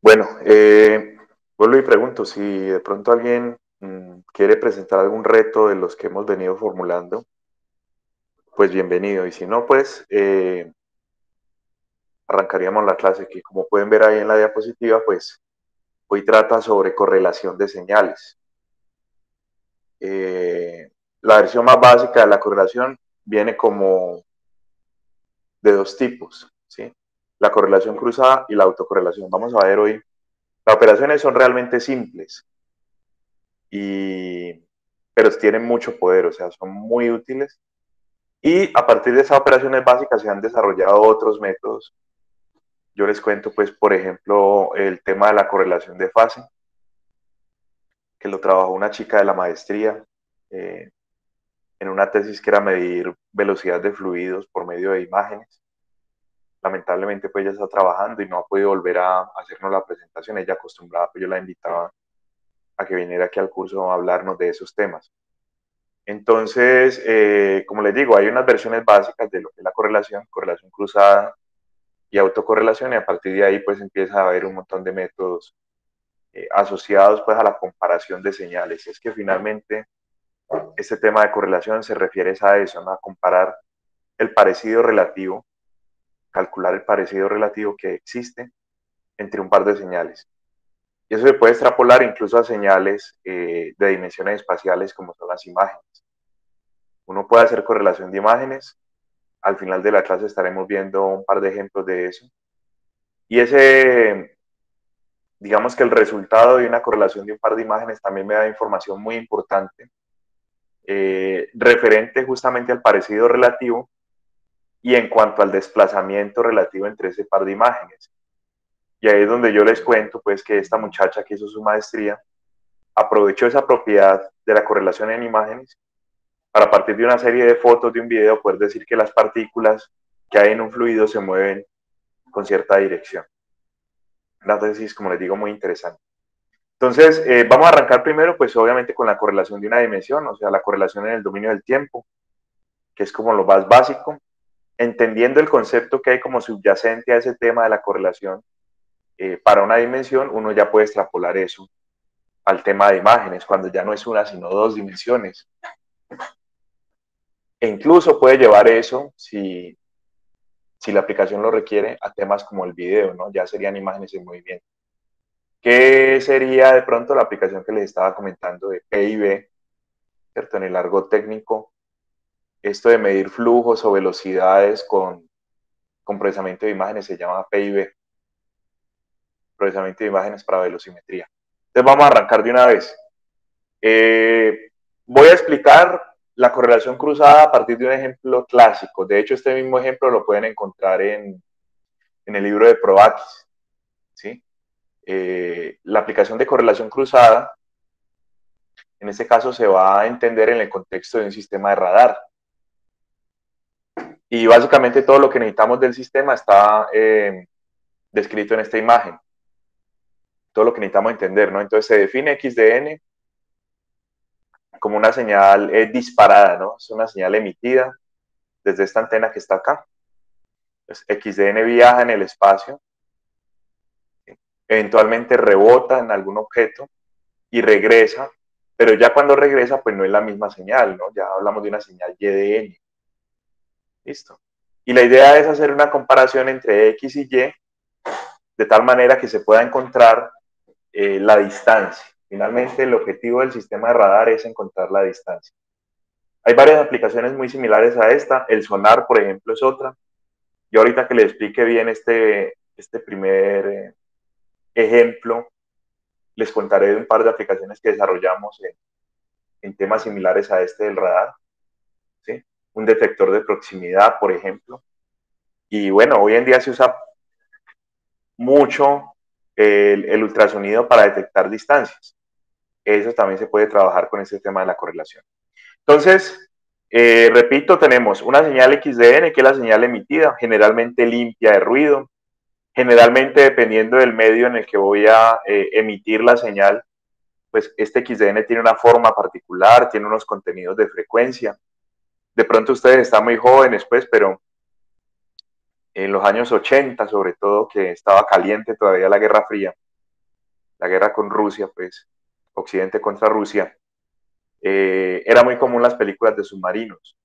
Bueno, vuelvo y pregunto si de pronto alguien quiere presentar algún reto de los que hemos venido formulando, pues bienvenido. Y si no, pues arrancaríamos la clase, que como pueden ver ahí en la diapositiva, pues hoy trata sobre correlación de señales. La versión más básica de la correlación viene como de dos tipos, ¿sí? La correlación cruzada y la autocorrelación. Vamos a ver hoy. Las operaciones son realmente simples, y, pero tienen mucho poder, o sea, son muy útiles. Y a partir de esas operaciones básicas se han desarrollado otros métodos. Yo les cuento, pues, por ejemplo, el tema de la correlación de fase, que lo trabajó una chica de la maestría eh, en una tesis que era medir velocidad de fluidos por medio de imágenes. Lamentablemente, pues, ella está trabajando y no ha podido volver a hacernos la presentación. Ella acostumbrada, pues yo la invitaba a que viniera aquí al curso a hablarnos de esos temas. Entonces, como les digo, hay unas versiones básicas de lo que es la correlación, correlación cruzada y autocorrelación, y a partir de ahí pues empieza a haber un montón de métodos asociados pues a la comparación de señales. Es que finalmente este tema de correlación se refiere a eso, ¿no? A comparar el parecido relativo, calcular el parecido relativo que existe entre un par de señales. Y eso se puede extrapolar incluso a señales de dimensiones espaciales como son las imágenes. Uno puede hacer correlación de imágenes. Al final de la clase estaremos viendo un par de ejemplos de eso. Y digamos que el resultado de una correlación de un par de imágenes también me da información muy importante, referente justamente al parecido relativo y en cuanto al desplazamiento relativo entre ese par de imágenes. Y ahí es donde yo les cuento, pues, que esta muchacha que hizo su maestría aprovechó esa propiedad de la correlación en imágenes para, a partir de una serie de fotos de un video, poder decir que las partículas que hay en un fluido se mueven con cierta dirección. Una tesis, como les digo, muy interesante. Entonces, vamos a arrancar primero, pues obviamente con la correlación de una dimensión, o sea, la correlación en el dominio del tiempo, que es como lo más básico, entendiendo el concepto que hay como subyacente a ese tema de la correlación para una dimensión. Uno ya puede extrapolar eso al tema de imágenes, cuando ya no es una, sino dos dimensiones. E incluso puede llevar eso, si la aplicación lo requiere, a temas como el video, ¿no? Ya serían imágenes en movimiento. ¿Qué sería de pronto la aplicación que les estaba comentando de PIV, ¿cierto? En el argot técnico, esto de medir flujos o velocidades con procesamiento de imágenes se llama PIV, procesamiento de imágenes para velocimetría. Entonces vamos a arrancar de una vez. Voy a explicar la correlación cruzada a partir de un ejemplo clásico. De hecho, este mismo ejemplo lo pueden encontrar en el libro de Provakis, ¿sí? La aplicación de correlación cruzada, en este caso, se va a entender en el contexto de un sistema de radar. Y básicamente todo lo que necesitamos del sistema está descrito en esta imagen. Todo lo que necesitamos entender, ¿no? Entonces se define x de n como una señal disparada, ¿no? Es una señal emitida desde esta antena que está acá. Entonces, x de n viaja en el espacio, ¿sí? Eventualmente rebota en algún objeto y regresa, pero ya cuando regresa, pues no es la misma señal, ¿no? Ya hablamos de una señal y de n. ¿Listo? Y la idea es hacer una comparación entre x y y, de tal manera que se pueda encontrar la distancia. Finalmente, el objetivo del sistema de radar es encontrar la distancia. Hay varias aplicaciones muy similares a esta. El sonar, por ejemplo, es otra. Yo ahorita que les explique bien este primer ejemplo, les contaré de un par de aplicaciones que desarrollamos en temas similares a este del radar, ¿sí? Un detector de proximidad, por ejemplo. Y bueno, hoy en día se usa mucho el ultrasonido para detectar distancias. Eso también se puede trabajar con este tema de la correlación. Entonces, repito, tenemos una señal x de n, que es la señal emitida, generalmente limpia de ruido. Generalmente, dependiendo del medio en el que voy a emitir la señal, pues este x de n tiene una forma particular, tiene unos contenidos de frecuencia. De pronto ustedes están muy jóvenes, pues, pero en los años 80, sobre todo, que estaba caliente todavía la Guerra Fría, la guerra con Rusia, pues, Occidente contra Rusia, era muy común las películas de submarinos,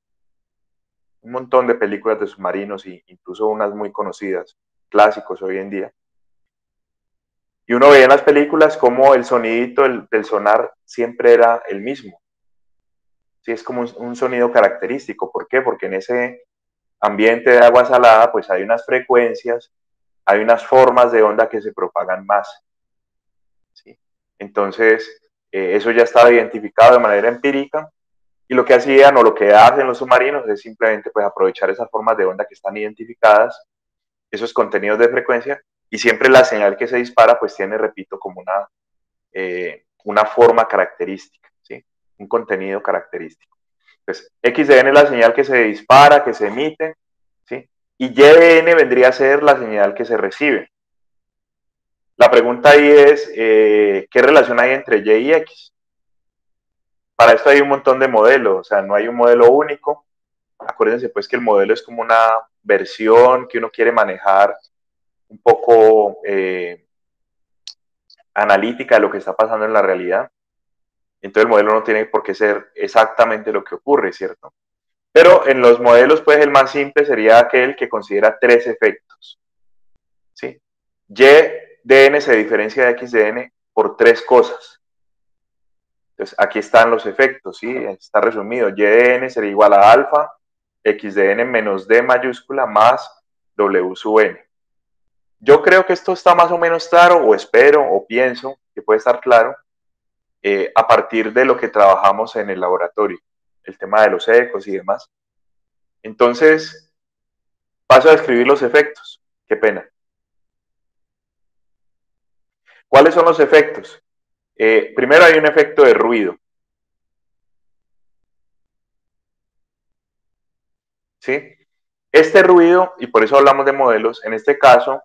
un montón de películas de submarinos, e incluso unas muy conocidas, clásicos hoy en día. Y uno veía en las películas como el sonidito del sonar siempre era el mismo. Sí, es como un sonido característico. ¿Por qué? Porque en ese ambiente de agua salada, pues hay unas frecuencias, hay unas formas de onda que se propagan más. ¿Sí? Entonces, eso ya estaba identificado de manera empírica y lo que hacían o lo que hacen los submarinos es simplemente pues, aprovechar esas formas de onda que están identificadas, esos contenidos de frecuencia, y siempre la señal que se dispara pues tiene, repito, como una forma característica, ¿sí? Un contenido característico. Pues XDN es la señal que se dispara, que se emite, ¿sí? Y YDN vendría a ser la señal que se recibe. La pregunta ahí es, ¿qué relación hay entre Y y X? Para esto hay un montón de modelos, o sea, no hay un modelo único. Acuérdense pues que el modelo es como una versión que uno quiere manejar un poco analítica de lo que está pasando en la realidad. Entonces el modelo no tiene por qué ser exactamente lo que ocurre, ¿cierto? Pero en los modelos, pues el más simple sería aquel que considera tres efectos, ¿sí? YDN se diferencia de XDN por tres cosas. Entonces aquí están los efectos, ¿sí? Está resumido. YDN sería igual a alfa, XDN menos D mayúscula más W sub N. Yo creo que esto está más o menos claro, o espero, o pienso que puede estar claro, a partir de lo que trabajamos en el laboratorio, el tema de los ecos y demás. Entonces, paso a describir los efectos. Qué pena. ¿Cuáles son los efectos? Primero hay un efecto de ruido. ¿Sí? Este ruido, y por eso hablamos de modelos, en este caso,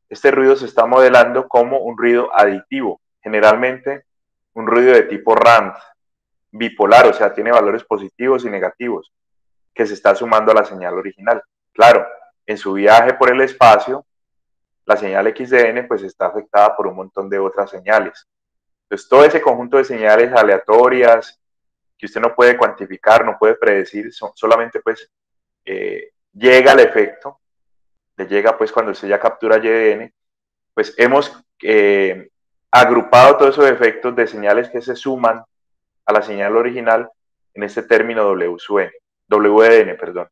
este ruido se está modelando como un ruido aditivo, generalmente un ruido de tipo RAND, bipolar, o sea, tiene valores positivos y negativos, que se está sumando a la señal original. Claro, en su viaje por el espacio, la señal XDN pues está afectada por un montón de otras señales. Entonces, todo ese conjunto de señales aleatorias que usted no puede cuantificar, no puede predecir, solamente pues llega al efecto, le llega pues cuando usted ya captura YDN, pues hemos agrupado todos esos efectos de señales que se suman a la señal original en este término W sub N, WDN, perdón,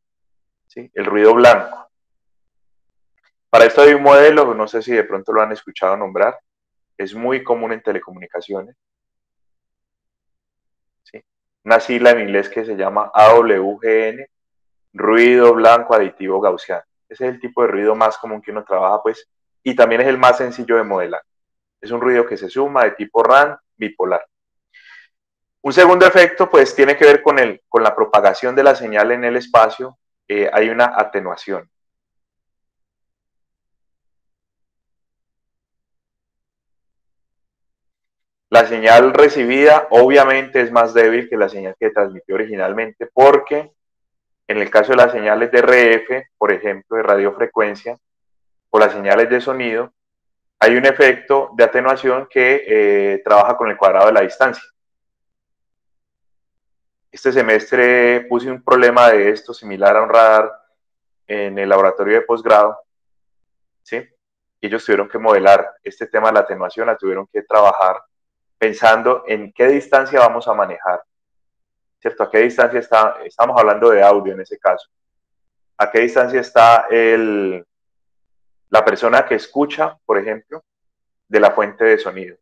¿sí? El ruido blanco. Para esto hay un modelo, no sé si de pronto lo han escuchado nombrar, es muy común en telecomunicaciones, ¿sí? Una sigla en inglés que se llama AWGN, ruido blanco aditivo gaussiano. Ese es el tipo de ruido más común que uno trabaja, pues, y también es el más sencillo de modelar. Es un ruido que se suma de tipo RAN bipolar. Un segundo efecto, pues, tiene que ver con la propagación de la señal en el espacio. Hay una atenuación. La señal recibida obviamente es más débil que la señal que transmitió originalmente porque en el caso de las señales de RF, por ejemplo, de radiofrecuencia, o las señales de sonido, hay un efecto de atenuación que trabaja con el cuadrado de la distancia. Este semestre puse un problema de esto similar a un radar en el laboratorio de posgrado, ¿sí? Y ellos tuvieron que modelar este tema de la atenuación, la tuvieron que trabajar pensando en qué distancia vamos a manejar, ¿cierto? ¿A qué distancia estamos hablando de audio en ese caso? ¿A qué distancia está la persona que escucha, por ejemplo, de la fuente de sonido?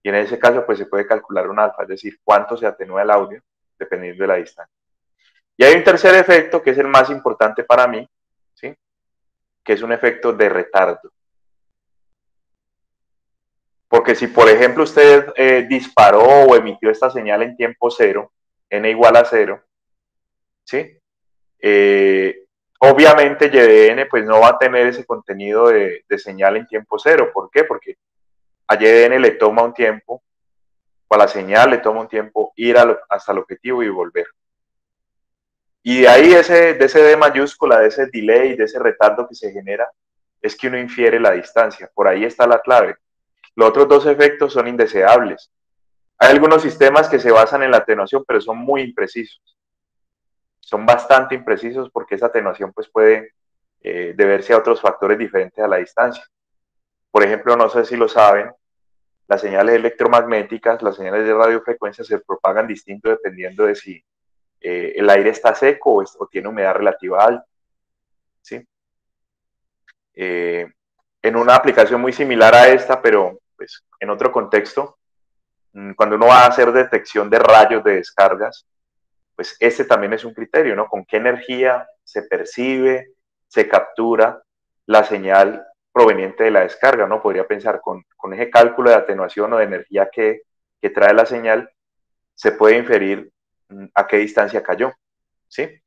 Y en ese caso, pues se puede calcular un alfa, es decir, cuánto se atenúa el audio dependiendo de la distancia. Y hay un tercer efecto que es el más importante para mí, ¿sí? Que es un efecto de retardo. Porque si, por ejemplo, usted disparó o emitió esta señal en tiempo cero, n igual a cero, ¿sí? Obviamente YDN pues no va a tener ese contenido de señal en tiempo cero. ¿Por qué? Porque a YDN le toma un tiempo, o a la señal le toma un tiempo ir hasta el objetivo y volver. Y de ahí de ese D mayúscula, de ese delay, de ese retardo que se genera, es que uno infiere la distancia. Por ahí está la clave. Los otros dos efectos son indeseables. Hay algunos sistemas que se basan en la atenuación, pero son muy imprecisos. Son bastante imprecisos porque esa atenuación pues, puede deberse a otros factores diferentes a la distancia. Por ejemplo, no sé si lo saben, las señales electromagnéticas, las señales de radiofrecuencia se propagan distinto dependiendo de si el aire está seco o tiene humedad relativa alta. ¿Sí? En una aplicación muy similar a esta, pero pues, en otro contexto, cuando uno va a hacer detección de rayos de descargas, pues este también es un criterio, ¿no? Con qué energía se percibe, se captura la señal proveniente de la descarga, ¿no? Podría pensar con ese cálculo de atenuación o de energía que trae la señal, se puede inferir a qué distancia cayó, ¿sí?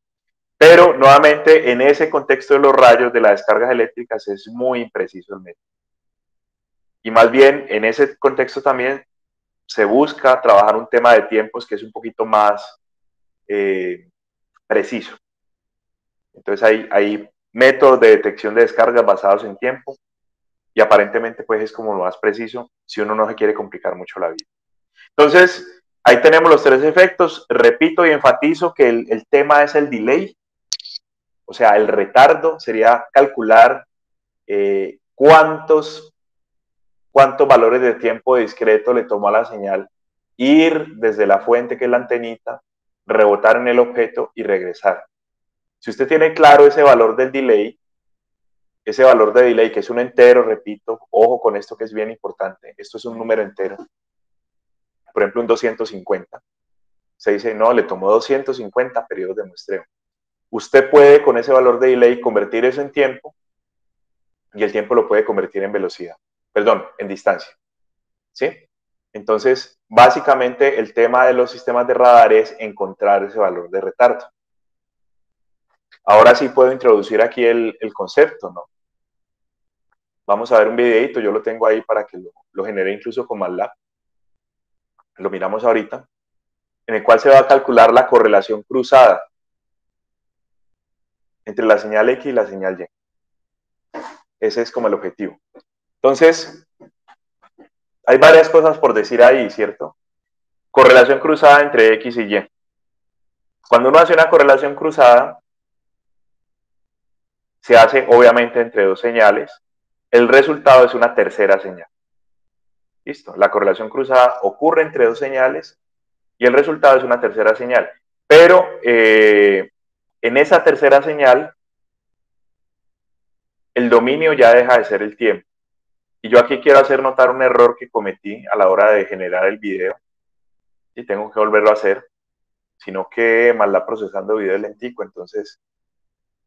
Pero nuevamente en ese contexto de los rayos de las descargas eléctricas es muy impreciso el método. Y más bien en ese contexto también se busca trabajar un tema de tiempos que es un poquito más preciso. Entonces hay métodos de detección de descargas basados en tiempo y aparentemente pues es como lo más preciso si uno no se quiere complicar mucho la vida. Entonces, ahí tenemos los tres efectos. Repito y enfatizo que el tema es el delay, o sea, el retardo sería calcular cuántos valores de tiempo discreto le tomó a la señal ir desde la fuente, que es la antenita, rebotar en el objeto y regresar. Si usted tiene claro ese valor del delay, ese valor de delay que es un entero, repito, ojo con esto que es bien importante, esto es un número entero, por ejemplo un 250, se dice, no, le tomó 250 periodos de muestreo. Usted puede con ese valor de delay convertir eso en tiempo y el tiempo lo puede convertir en velocidad, perdón, en distancia, ¿sí? Entonces, básicamente el tema de los sistemas de radar es encontrar ese valor de retardo. Ahora sí puedo introducir aquí el concepto, ¿no? Vamos a ver un videito, yo lo tengo ahí para que lo genere incluso con MATLAB. Lo miramos ahorita, en el cual se va a calcular la correlación cruzada entre la señal X y la señal Y. Ese es como el objetivo. Entonces, hay varias cosas por decir ahí, ¿cierto? Correlación cruzada entre X y Y. Cuando uno hace una correlación cruzada, se hace obviamente entre dos señales. El resultado es una tercera señal. Listo. La correlación cruzada ocurre entre dos señales y el resultado es una tercera señal. Pero en esa tercera señal, el dominio ya deja de ser el tiempo. Y yo aquí quiero hacer notar un error que cometí a la hora de generar el video. Y tengo que volverlo a hacer. Sino que MATLAB procesando video es lentico. Entonces,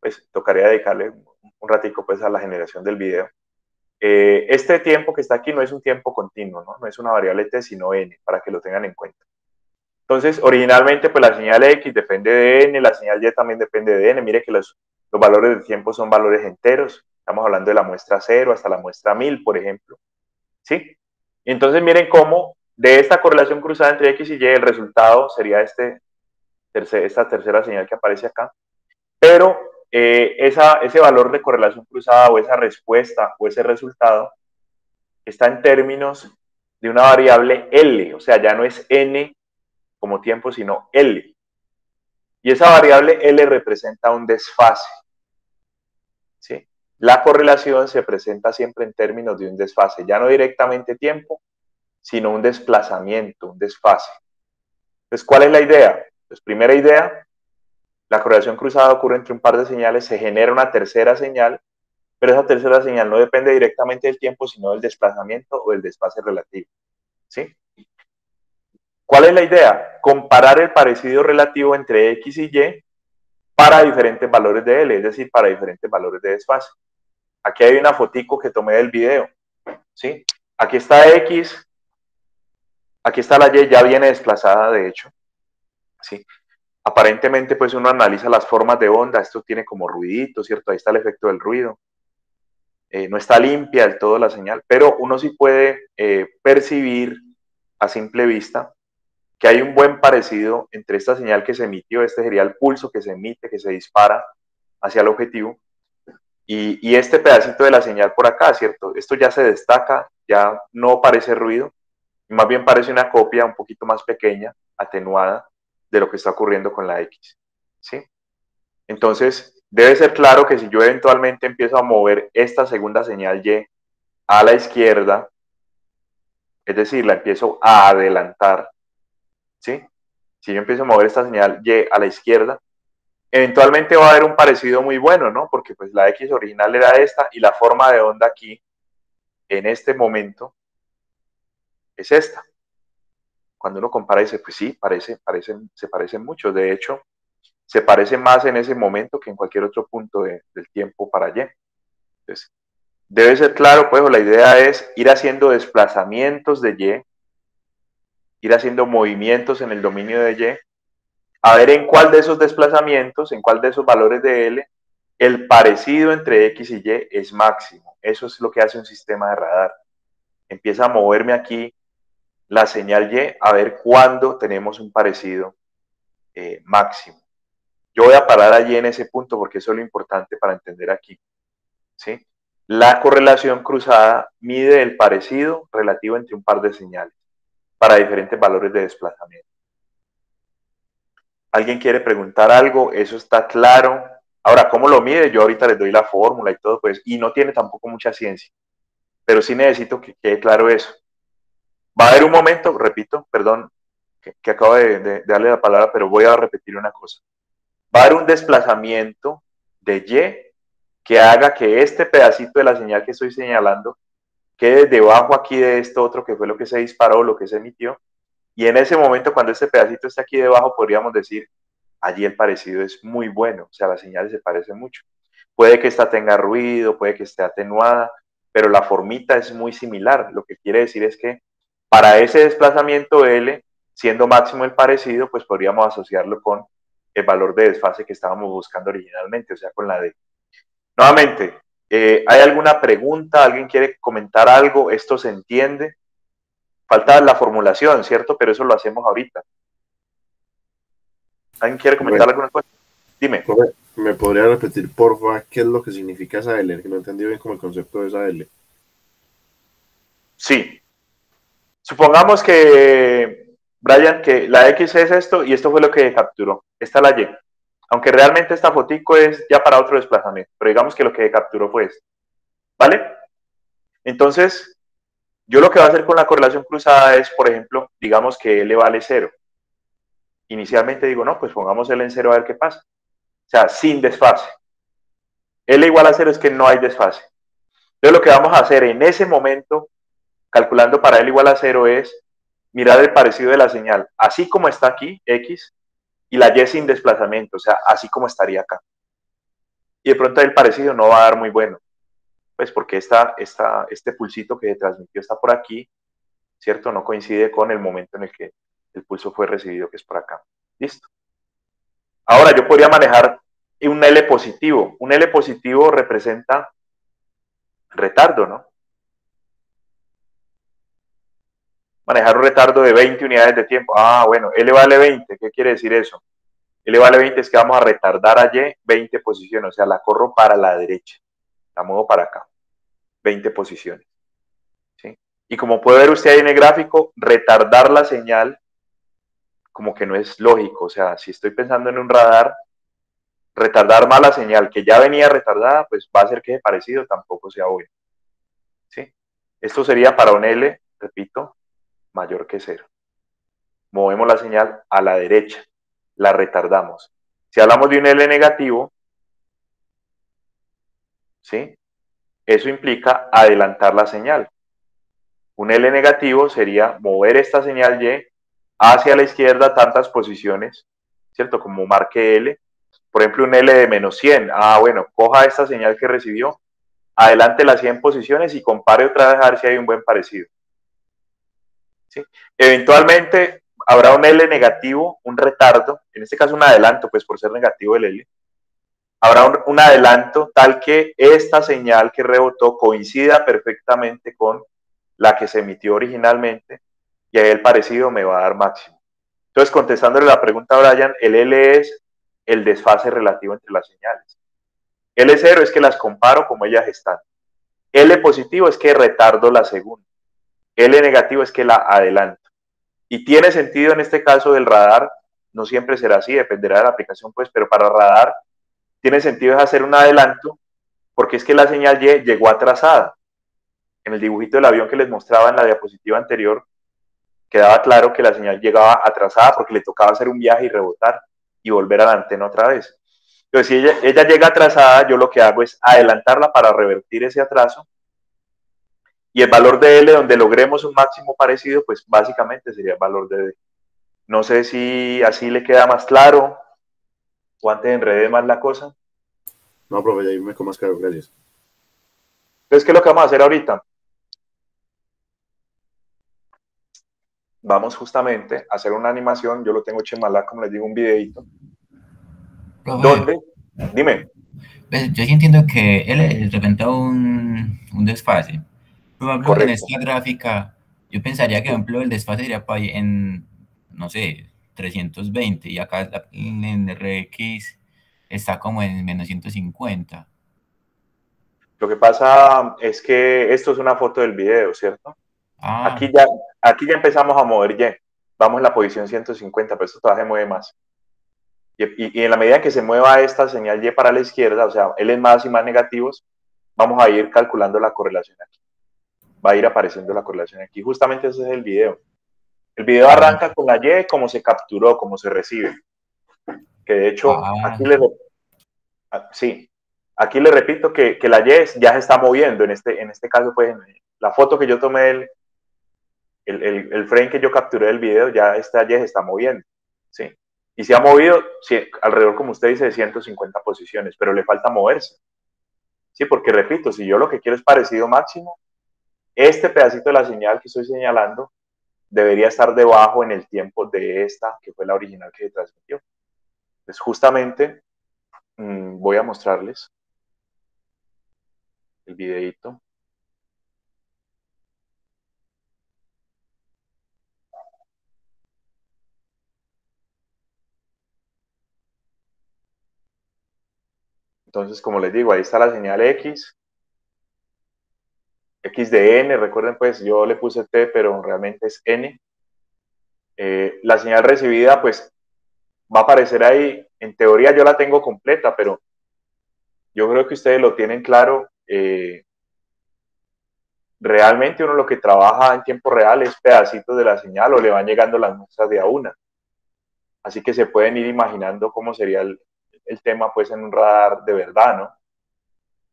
pues tocaría dedicarle un ratico pues a la generación del video. Este tiempo que está aquí no es un tiempo continuo, ¿no? No es una variable t, sino n, para que lo tengan en cuenta. Entonces, originalmente, pues la señal x depende de n, la señal y también depende de n. Mire que los valores de tiempo son valores enteros. Estamos hablando de la muestra 0 hasta la muestra 1000, por ejemplo. ¿Sí? Entonces, miren cómo de esta correlación cruzada entre x y y, el resultado sería esta tercera señal que aparece acá. Pero ese valor de correlación cruzada o esa respuesta o ese resultado está en términos de una variable L, o sea, ya no es n como tiempo, sino L. Y esa variable L representa un desfase. ¿Sí? La correlación se presenta siempre en términos de un desfase, ya no directamente tiempo, sino un desplazamiento, un desfase. Entonces, ¿cuál es la idea? Pues primera idea, la correlación cruzada ocurre entre un par de señales, se genera una tercera señal, pero esa tercera señal no depende directamente del tiempo, sino del desplazamiento o del desfase relativo. ¿Sí? ¿Cuál es la idea? Comparar el parecido relativo entre X y Y para diferentes valores de L, es decir, para diferentes valores de desfase. Aquí hay una fotico que tomé del video, ¿sí? Aquí está X, aquí está la Y, ya viene desplazada, de hecho, ¿sí? Aparentemente, pues uno analiza las formas de onda, esto tiene como ruidito, ¿cierto? Ahí está el efecto del ruido. No está limpia del todo la señal, pero uno sí puede percibir a simple vista que hay un buen parecido entre esta señal que se emitió, este sería el pulso que se emite, que se dispara hacia el objetivo, y este pedacito de la señal por acá, ¿cierto? Esto ya se destaca, ya no parece ruido, más bien parece una copia un poquito más pequeña, atenuada, de lo que está ocurriendo con la X, ¿sí? Entonces, debe ser claro que si yo eventualmente empiezo a mover esta segunda señal Y a la izquierda, es decir, la empiezo a adelantar, ¿sí? Si yo empiezo a mover esta señal Y a la izquierda, eventualmente va a haber un parecido muy bueno, ¿no? Porque pues la X original era esta y la forma de onda aquí, en este momento, es esta. Cuando uno compara dice, pues sí, se parecen mucho. De hecho, se parece más en ese momento que en cualquier otro punto del tiempo para Y. Entonces, debe ser claro, pues la idea es ir haciendo desplazamientos de Y, ir haciendo movimientos en el dominio de Y, a ver en cuál de esos desplazamientos, en cuál de esos valores de L, el parecido entre X y Y es máximo. Eso es lo que hace un sistema de radar. Empieza a moverme aquí la señal Y a ver cuándo tenemos un parecido máximo. Yo voy a parar allí en ese punto porque eso es lo importante para entender aquí, ¿sí? La correlación cruzada mide el parecido relativo entre un par de señales para diferentes valores de desplazamiento. ¿Alguien quiere preguntar algo? ¿Eso está claro? Ahora, ¿cómo lo mide? Yo ahorita les doy la fórmula y todo, pues, y no tiene tampoco mucha ciencia, pero sí necesito que quede claro eso. Va a haber un momento, repito, perdón, que acabo de darle la palabra, pero voy a repetir una cosa. Va a haber un desplazamiento de Y que haga que este pedacito de la señal que estoy señalando quede debajo aquí de esto otro que fue lo que se disparó, lo que se emitió, y en ese momento cuando este pedacito está aquí debajo podríamos decir, allí el parecido es muy bueno, o sea, las señales se parecen mucho. Puede que esta tenga ruido, puede que esté atenuada, pero la formita es muy similar. Lo que quiere decir es que para ese desplazamiento L, siendo máximo el parecido, pues podríamos asociarlo con el valor de desfase que estábamos buscando originalmente, o sea, con la D. Nuevamente, ¿hay alguna pregunta? ¿Alguien quiere comentar algo? ¿Esto se entiende? Falta la formulación, ¿cierto? Pero eso lo hacemos ahorita. ¿Alguien quiere comentar alguna cosa? Dime. ¿Me podría repetir, porfa, qué es lo que significa esa L? Que no entendí bien como el concepto de esa L. Sí. Supongamos que, Brian, que la X es esto y esto fue lo que capturó. Esta es la Y. Aunque realmente esta fotico es ya para otro desplazamiento, pero digamos que lo que capturó fue esto. ¿Vale? Entonces, yo lo que voy a hacer con la correlación cruzada es, por ejemplo, digamos que L vale 0. Inicialmente digo, no, pues pongamos L en 0 a ver qué pasa. O sea, sin desfase. L igual a 0 es que no hay desfase. Entonces, lo que vamos a hacer en ese momento, calculando para L igual a 0, es mirar el parecido de la señal, así como está aquí, X, y la Y sin desplazamiento, o sea, así como estaría acá. Y de pronto el parecido no va a dar muy bueno, pues porque este pulsito que se transmitió está por aquí, ¿cierto? No coincide con el momento en el que el pulso fue recibido, que es por acá. Listo. Ahora yo podría manejar un L positivo. Un L positivo representa retardo, ¿no? Manejar un retardo de 20 unidades de tiempo. Ah, bueno, L vale 20. ¿Qué quiere decir eso? L vale 20 es que vamos a retardar a Y 20 posiciones, o sea, la corro para la derecha, la muevo para acá, 20 posiciones. ¿Sí? Y como puede ver usted ahí en el gráfico, retardar la señal como que no es lógico, o sea, si estoy pensando en un radar, retardar más la señal que ya venía retardada, pues va a hacer que ese parecido tampoco sea bueno. ¿Sí? Esto sería para un L, repito, mayor que 0. Movemos la señal a la derecha, la retardamos. Si hablamos de un L negativo, ¿sí? Eso implica adelantar la señal. Un L negativo sería mover esta señal Y hacia la izquierda tantas posiciones, ¿cierto? Como marque L. Por ejemplo, un L de menos 100. Ah, bueno, coja esta señal que recibió, adelante las 100 posiciones y compare otra vez a ver si hay un buen parecido. ¿Sí? Eventualmente habrá un L negativo, un retardo, en este caso un adelanto, pues por ser negativo el L. Habrá un adelanto tal que esta señal que rebotó coincida perfectamente con la que se emitió originalmente y ahí el parecido me va a dar máximo. Entonces, contestándole la pregunta a Brian, el L es el desfase relativo entre las señales. L0 es que las comparo como ellas están. L positivo es que retardo la segunda. L negativo es que la adelanto. Y tiene sentido en este caso del radar, no siempre será así, dependerá de la aplicación, pues, pero para radar tiene sentido es hacer un adelanto porque es que la señal Y llegó atrasada. En el dibujito del avión que les mostraba en la diapositiva anterior, quedaba claro que la señal llegaba atrasada porque le tocaba hacer un viaje y rebotar y volver a la antena otra vez. Entonces, si ella llega atrasada, yo lo que hago es adelantarla para revertir ese atraso y el valor de L donde logremos un máximo parecido, pues básicamente sería el valor de D. No sé si así le queda más claro o antes enredé más la cosa. No, profe, ya me más claro, gracias. Entonces, ¿qué es lo que vamos a hacer ahorita? Vamos justamente a hacer una animación, yo lo tengo chemalá, como les digo, un videito, Profe, donde, dime. pues, yo sí entiendo que él representa un desfase. Por ejemplo, en Correcto. esta gráfica, yo pensaría que, por ejemplo, el desfase sería en, no sé, 320 y acá en RX está como en menos 150. Lo que pasa es que esto es una foto del video, ¿cierto? Ah, Aquí ya, aquí ya empezamos a mover Y. Vamos en la posición 150, pero esto todavía se mueve más. Y en la medida que se mueva esta señal Y para la izquierda, o sea, L más y más negativos, vamos a ir calculando la correlación aquí. Va a ir apareciendo la correlación aquí. Justamente ese es el video. El video ah, arranca con la Y, como se capturó, como se recibe. Que de hecho, ah, sí, aquí le repito que la Y ya se está moviendo. En este caso, pues, la foto que yo tomé, el frame que yo capturé del video, ya esta Y se está moviendo. ¿Sí? Y se ha movido alrededor, como usted dice, de 150 posiciones, pero le falta moverse. Sí, porque repito, si yo lo que quiero es parecido máximo, este pedacito de la señal que estoy señalando debería estar debajo en el tiempo de esta, que fue la original que se transmitió. Entonces, justamente voy a mostrarles el videito. Entonces, como les digo, ahí está la señal X, X de N, recuerden pues, yo le puse T, pero realmente es N. La señal recibida, pues, va a aparecer ahí. En teoría yo la tengo completa, pero yo creo que ustedes lo tienen claro. Realmente uno lo que trabaja en tiempo real es pedacitos de la señal o le van llegando las muestras de a una. Así que se pueden ir imaginando cómo sería el tema pues en un radar de verdad, ¿no?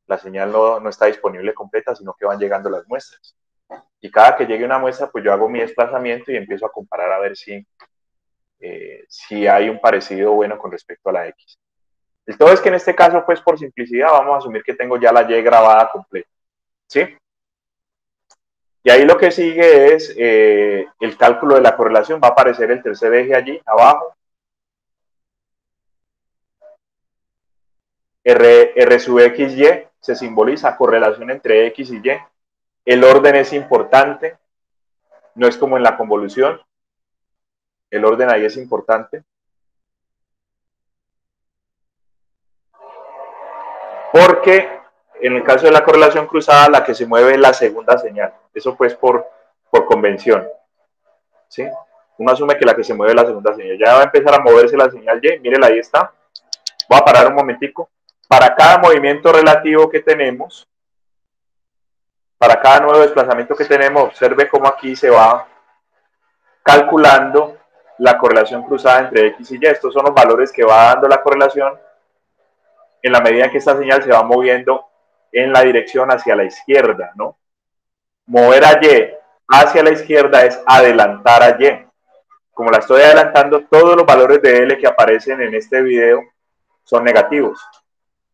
La señal no está disponible completa, sino que van llegando las muestras. Y cada que llegue una muestra, pues yo hago mi desplazamiento y empiezo a comparar a ver si hay un parecido bueno con respecto a la X. El todo es que en este caso, pues por simplicidad, vamos a asumir que tengo ya la Y grabada completa, ¿sí? Y ahí lo que sigue es el cálculo de la correlación. Va a aparecer el tercer eje allí abajo. R sub X, Y se simboliza correlación entre X y Y. El orden es importante, no es como en la convolución. El orden ahí es importante. Porque en el caso de la correlación cruzada, la que se mueve es la segunda señal. Eso pues por convención. ¿Sí? Uno asume que la que se mueve es la segunda señal. Ya va a empezar a moverse la señal Y. Mírela, ahí está. Voy a parar un momentico. Para cada movimiento relativo que tenemos, para cada nuevo desplazamiento que tenemos, observe cómo aquí se va calculando la correlación cruzada entre X y Y. Estos son los valores que va dando la correlación en la medida en que esta señal se va moviendo en la dirección hacia la izquierda, ¿no? Mover a Y hacia la izquierda es adelantar a Y. Como la estoy adelantando, todos los valores de L que aparecen en este video son negativos.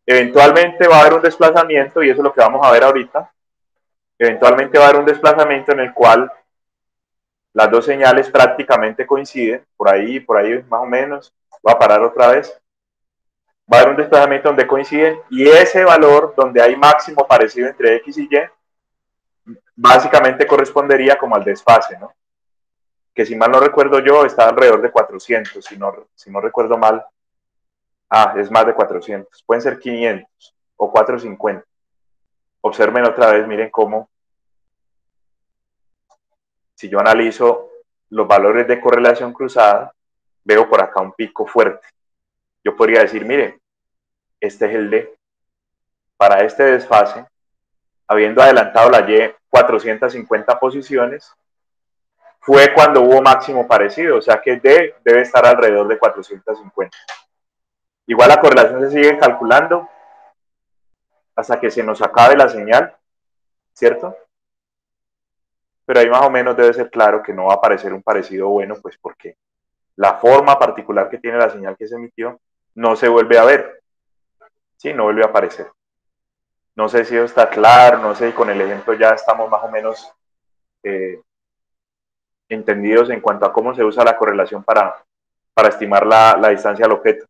Eventualmente va a haber un desplazamiento, y eso es lo que vamos a ver ahorita. Eventualmente va a haber un desplazamiento en el cual las dos señales prácticamente coinciden, por ahí más o menos. Voy a parar otra vez. Va a haber un desplazamiento donde coinciden, y ese valor donde hay máximo parecido entre X y Y, básicamente correspondería como al desfase, ¿no? Que si mal no recuerdo yo, está alrededor de 400, si no recuerdo mal. Es más de 400, pueden ser 500. o 450. Observen otra vez, miren cómo, si yo analizo los valores de correlación cruzada, veo por acá un pico fuerte. Yo podría decir, miren, este es el D. Para este desfase, habiendo adelantado la Y 450 posiciones, fue cuando hubo máximo parecido, o sea que D debe estar alrededor de 450. Igual la correlación se sigue calculando hasta que se nos acabe la señal, ¿cierto? Pero ahí más o menos debe ser claro que no va a aparecer un parecido bueno, pues porque la forma particular que tiene la señal que se emitió no se vuelve a ver, ¿sí? No vuelve a aparecer. No sé si eso está claro, no sé, con el ejemplo ya estamos más o menos entendidos en cuanto a cómo se usa la correlación para estimar la distancia al objeto.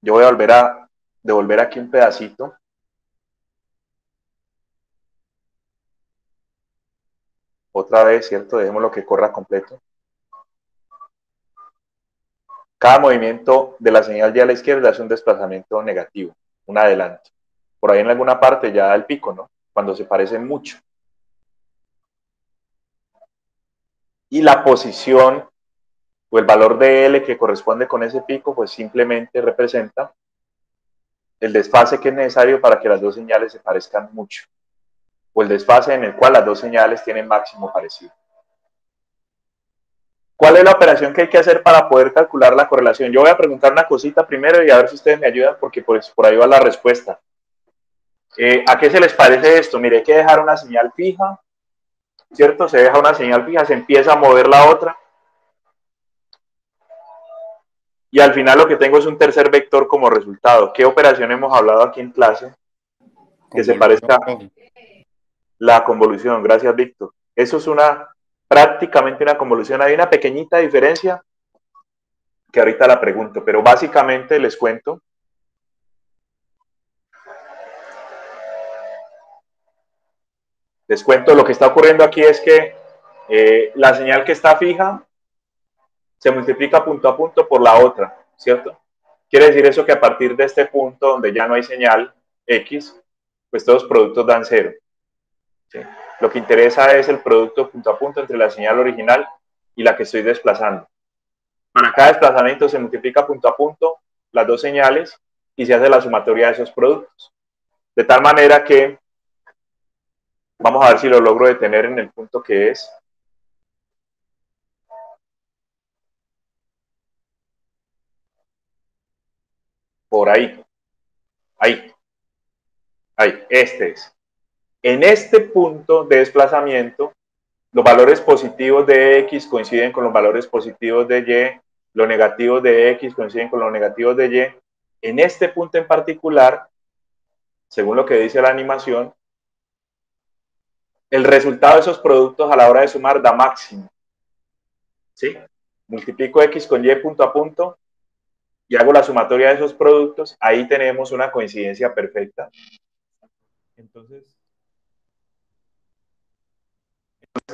Yo voy a devolver aquí un pedacito. Otra vez, ¿cierto? Dejémoslo que corra completo. Cada movimiento de la señal Y a la izquierda es un desplazamiento negativo, un adelanto. Por ahí en alguna parte ya da el pico, ¿no? Cuando se parecen mucho. Y la posición o el valor de L que corresponde con ese pico, pues simplemente representa el desfase que es necesario para que las dos señales se parezcan mucho, o el desfase en el cual las dos señales tienen máximo parecido. ¿Cuál es la operación que hay que hacer para poder calcular la correlación? Yo voy a preguntar una cosita primero y a ver si ustedes me ayudan, porque pues, por ahí va la respuesta. ¿A qué se les parece esto? Mire, hay que dejar una señal fija, ¿cierto? Se deja una señal fija, se empieza a mover la otra, y al final lo que tengo es un tercer vector como resultado. ¿Qué operación hemos hablado aquí en clase que se parezca? La convolución, gracias Víctor. Eso es prácticamente una convolución. Hay una pequeñita diferencia que ahorita la pregunto, pero básicamente les cuento. Lo que está ocurriendo aquí es que la señal que está fija se multiplica punto a punto por la otra, ¿cierto? Quiere decir eso que a partir de este punto donde ya no hay señal X, pues todos los productos dan cero. ¿Sí? Lo que interesa es el producto punto a punto entre la señal original y la que estoy desplazando. Para cada desplazamiento se multiplica punto a punto las dos señales y se hace la sumatoria de esos productos. De tal manera que, vamos a ver si lo logro detener en el punto que es. Por ahí. Ahí. Este es. En este punto de desplazamiento, los valores positivos de X coinciden con los valores positivos de Y, los negativos de X coinciden con los negativos de Y. En este punto en particular, según lo que dice la animación, el resultado de esos productos a la hora de sumar da máximo. ¿Sí? Multiplico X con Y punto a punto y hago la sumatoria de esos productos, ahí tenemos una coincidencia perfecta. Entonces,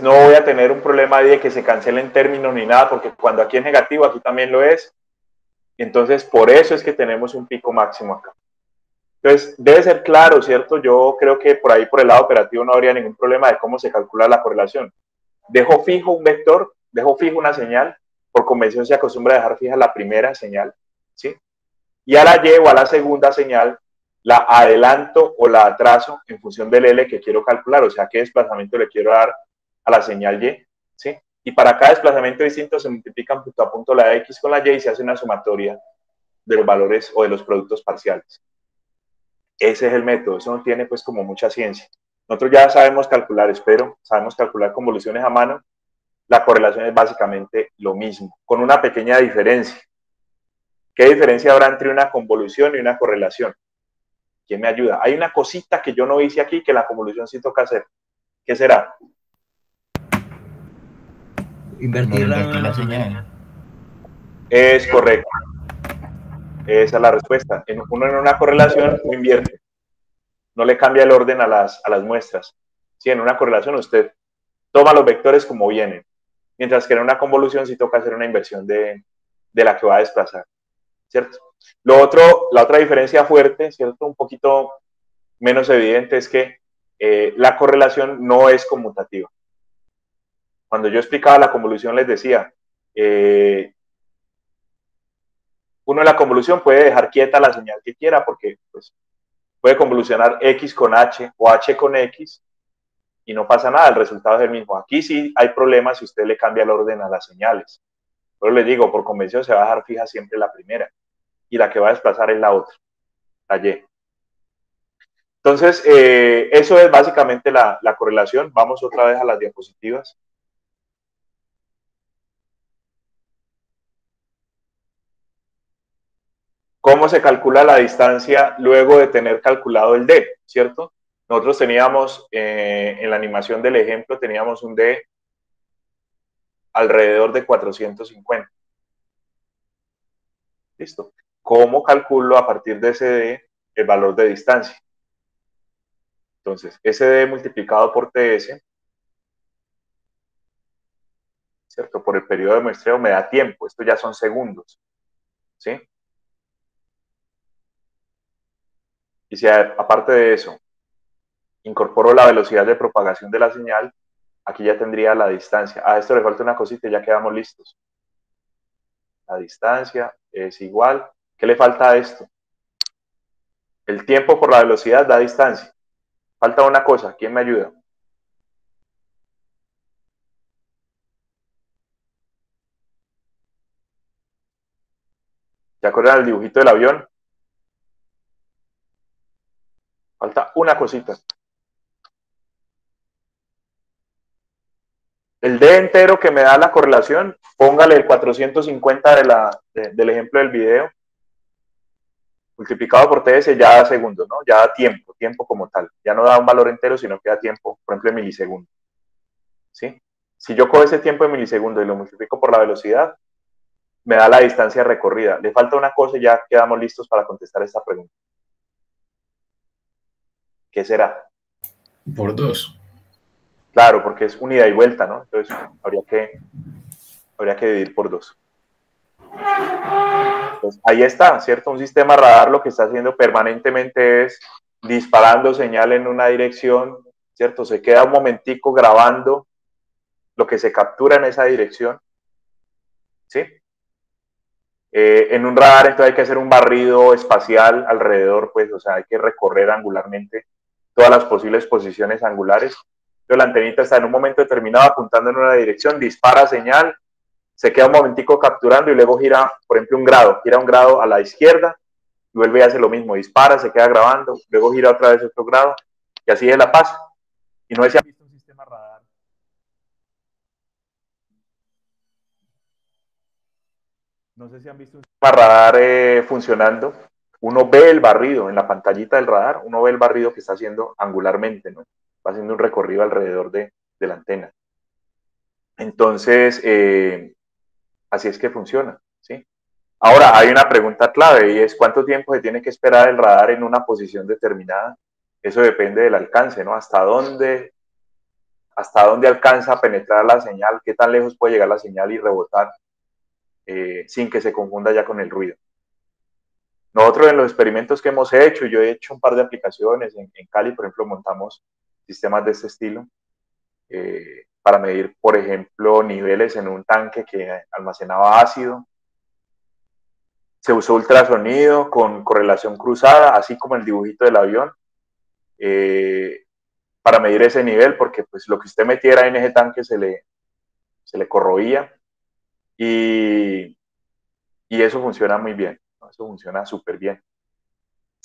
no voy a tener un problema de que se cancelen términos ni nada, porque cuando aquí es negativo, aquí también lo es. Entonces, por eso es que tenemos un pico máximo acá. Entonces, debe ser claro, ¿cierto? Yo creo que por ahí, por el lado operativo, no habría ningún problema de cómo se calcula la correlación. Dejo fijo un vector, dejo fijo una señal. Por convención se acostumbra a dejar fija la primera señal, ¿sí? Y a la Y o a la segunda señal la adelanto o la atraso en función del L que quiero calcular, o sea, qué desplazamiento le quiero dar a la señal Y, ¿sí? Y para cada desplazamiento distinto se multiplican punto a punto la X con la Y y se hace una sumatoria de los valores o de los productos parciales. Ese es el método, eso no tiene pues como mucha ciencia. Nosotros ya sabemos calcular, sabemos calcular convoluciones a mano. La correlación es básicamente lo mismo, con una pequeña diferencia. ¿Qué diferencia habrá entre una convolución y una correlación? ¿Quién me ayuda? Hay una cosita que yo no hice aquí que la convolución sí toca hacer. ¿Qué será? Invertir la señal. Es correcto. Esa es la respuesta. Uno en una correlación no invierte. No le cambia el orden a las muestras. Sí, en una correlación usted toma los vectores como vienen. Mientras que en una convolución sí toca hacer una inversión de de la que va a desplazar, ¿cierto? Lo otro, la otra diferencia fuerte, ¿cierto? Un poquito menos evidente es que la correlación no es conmutativa. Cuando yo explicaba la convolución les decía, uno en la convolución puede dejar quieta la señal que quiera porque pues, puede convolucionar X con H o H con X y no pasa nada, el resultado es el mismo. Aquí sí hay problemas si usted le cambia el orden a las señales. Pero les digo, por convención se va a dejar fija siempre la primera y la que va a desplazar es la otra, la Y. Entonces, eso es básicamente la correlación. Vamos otra vez a las diapositivas. ¿Cómo se calcula la distancia luego de tener calculado el D? ¿Cierto? Nosotros teníamos, en la animación del ejemplo, teníamos un D alrededor de 450. ¿Listo? ¿Cómo calculo a partir de ese D el valor de distancia? Entonces, ese D multiplicado por TS, ¿cierto? Por el periodo de muestreo me da tiempo. Esto ya son segundos, ¿sí? Y si aparte de eso incorporo la velocidad de propagación de la señal, aquí ya tendría la distancia. A esto le falta una cosita y ya quedamos listos. La distancia es igual. ¿Qué le falta a esto? El tiempo por la velocidad da distancia. Falta una cosa. ¿Quién me ayuda? ¿Se acuerdan del dibujito del avión? Falta una cosita. El D entero que me da la correlación, póngale el 450 del ejemplo del video, multiplicado por TS ya da segundos, ¿no? Ya da tiempo, tiempo como tal. Ya no da un valor entero, sino que da tiempo, por ejemplo, en milisegundos. ¿Sí? Si yo cojo ese tiempo en milisegundos y lo multiplico por la velocidad, me da la distancia recorrida. Le falta una cosa y ya quedamos listos para contestar esta pregunta. ¿Qué será? Por 2. Claro, porque es un ida y vuelta, ¿no? Entonces habría que dividir por 2. Entonces, ahí está, ¿cierto? Un sistema radar lo que está haciendo permanentemente es disparando señal en una dirección, ¿cierto? Se queda un momentico grabando lo que se captura en esa dirección, ¿sí? En un radar entonces hay que hacer un barrido espacial alrededor, pues, o sea, hay que recorrer angularmente todas las posibles posiciones angulares. Entonces la antenita está en un momento determinado apuntando en una dirección, dispara señal, se queda un momentico capturando y luego gira, por ejemplo, gira un grado a la izquierda y vuelve y hace lo mismo, dispara, se queda grabando, luego gira otra vez otro grado y así es la paz. Y no es visto un sistema radar. No sé si han visto un sistema radar funcionando. Uno ve el barrido en la pantallita del radar, uno ve el barrido que está haciendo angularmente, ¿no? Va haciendo un recorrido alrededor de la antena. Entonces, así es que funciona, ¿sí? Ahora, hay una pregunta clave y es ¿cuánto tiempo se tiene que esperar el radar en una posición determinada? Eso depende del alcance, ¿no? ¿Hasta dónde alcanza a penetrar la señal? ¿Qué tan lejos puede llegar la señal y rebotar sin que se confunda ya con el ruido? Nosotros en los experimentos que hemos hecho, yo he hecho un par de aplicaciones, en Cali, por ejemplo, montamos sistemas de este estilo para medir, por ejemplo, niveles en un tanque que almacenaba ácido. Se usó ultrasonido con correlación cruzada, así como el dibujito del avión, para medir ese nivel, porque pues, lo que usted metiera en ese tanque se le corroía y eso funciona muy bien, ¿no? Eso funciona súper bien.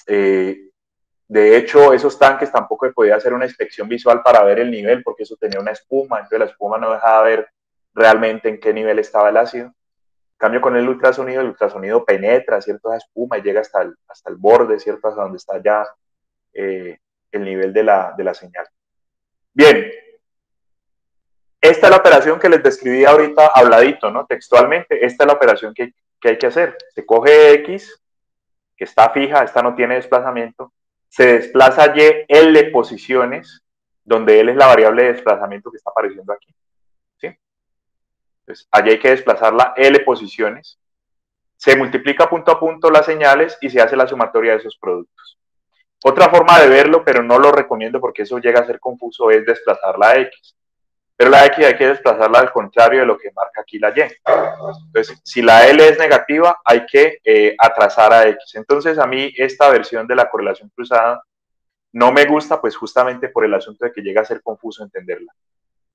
De hecho, esos tanques tampoco se podía hacer una inspección visual para ver el nivel, porque eso tenía una espuma, entonces la espuma no dejaba ver realmente en qué nivel estaba el ácido. En cambio, con el ultrasonido penetra, ¿cierto? Esa espuma y llega hasta el borde, ¿cierto? Hasta donde está ya el nivel de la señal. Bien, esta es la operación que les describí ahorita habladito, ¿no? Textualmente, esta es la operación que hay que hacer. Se coge X, que está fija, esta no tiene desplazamiento, se desplaza Y L posiciones, donde L es la variable de desplazamiento que está apareciendo aquí, ¿sí? Entonces, allí hay que desplazarla L posiciones, se multiplica punto a punto las señales y se hace la sumatoria de esos productos. Otra forma de verlo, pero no lo recomiendo porque eso llega a ser confuso, es desplazar la X. Pero la X hay que desplazarla al contrario de lo que marca aquí la Y. Entonces, si la L es negativa, hay que atrasar a X. Entonces, a mí esta versión de la correlación cruzada no me gusta, pues justamente por el asunto de que llega a ser confuso entenderla.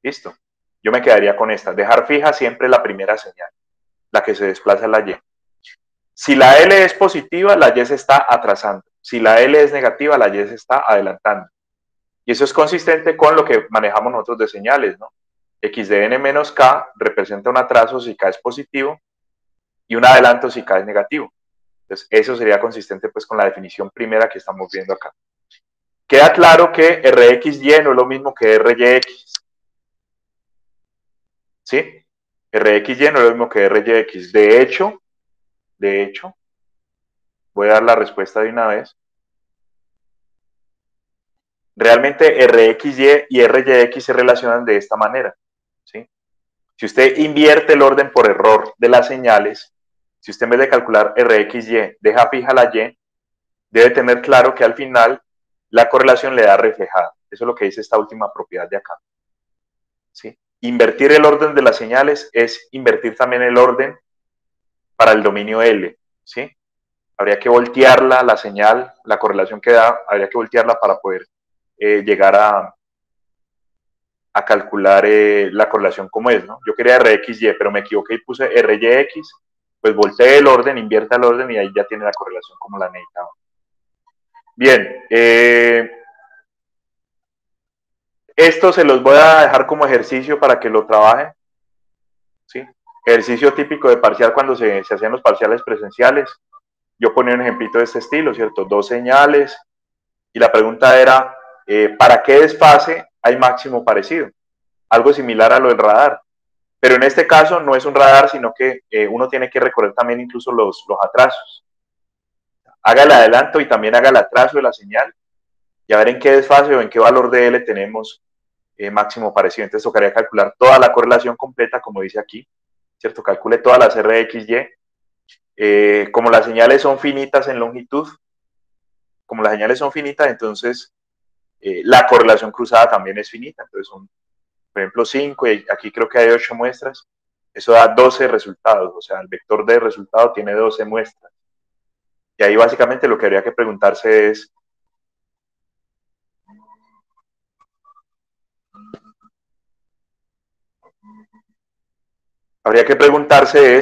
¿Listo? Yo me quedaría con esta. Dejar fija siempre la primera señal, la que se desplaza es la Y. Si la L es positiva, la Y se está atrasando. Si la L es negativa, la Y se está adelantando. Y eso es consistente con lo que manejamos nosotros de señales, ¿no? X de n menos K representa un atraso si K es positivo y un adelanto si K es negativo. Entonces, eso sería consistente pues con la definición primera que estamos viendo acá. Queda claro que RXY no es lo mismo que RYX. ¿Sí? RXY no es lo mismo que RYX. De hecho, voy a dar la respuesta de una vez. Realmente RXY y RYX se relacionan de esta manera. ¿Sí? Si usted invierte el orden por error de las señales, si usted en vez de calcular RXY deja fija la Y, debe tener claro que al final la correlación le da reflejada. Eso es lo que dice esta última propiedad de acá. ¿Sí? Invertir el orden de las señales es invertir también el orden para el dominio L. ¿Sí? Habría que voltearla, la señal, la correlación que da, habría que voltearla para poder llegar a calcular la correlación como es, ¿no? Yo quería RXY, pero me equivoqué y puse RYX, pues volteé el orden, invierta el orden y ahí ya tiene la correlación como la necesitaba. Bien, esto se los voy a dejar como ejercicio para que lo trabajen, ¿sí? Ejercicio típico de parcial cuando se hacían los parciales presenciales. Yo ponía un ejemplito de este estilo, ¿cierto? 2 señales y la pregunta era, ¿para qué desfase hay máximo parecido? Algo similar a lo del radar. Pero en este caso no es un radar, sino que uno tiene que recorrer también incluso los atrasos. Haga el adelanto y también haga el atraso de la señal y a ver en qué desfase o en qué valor de L tenemos máximo parecido. Entonces tocaría calcular toda la correlación completa, como dice aquí, ¿cierto? Calcule todas las RXY. Como las señales son finitas en longitud, entonces la correlación cruzada también es finita. Entonces son, por ejemplo, 5 y aquí creo que hay 8 muestras. Eso da 12 resultados, o sea, el vector de resultado tiene 12 muestras. Y ahí básicamente lo que habría que preguntarse es,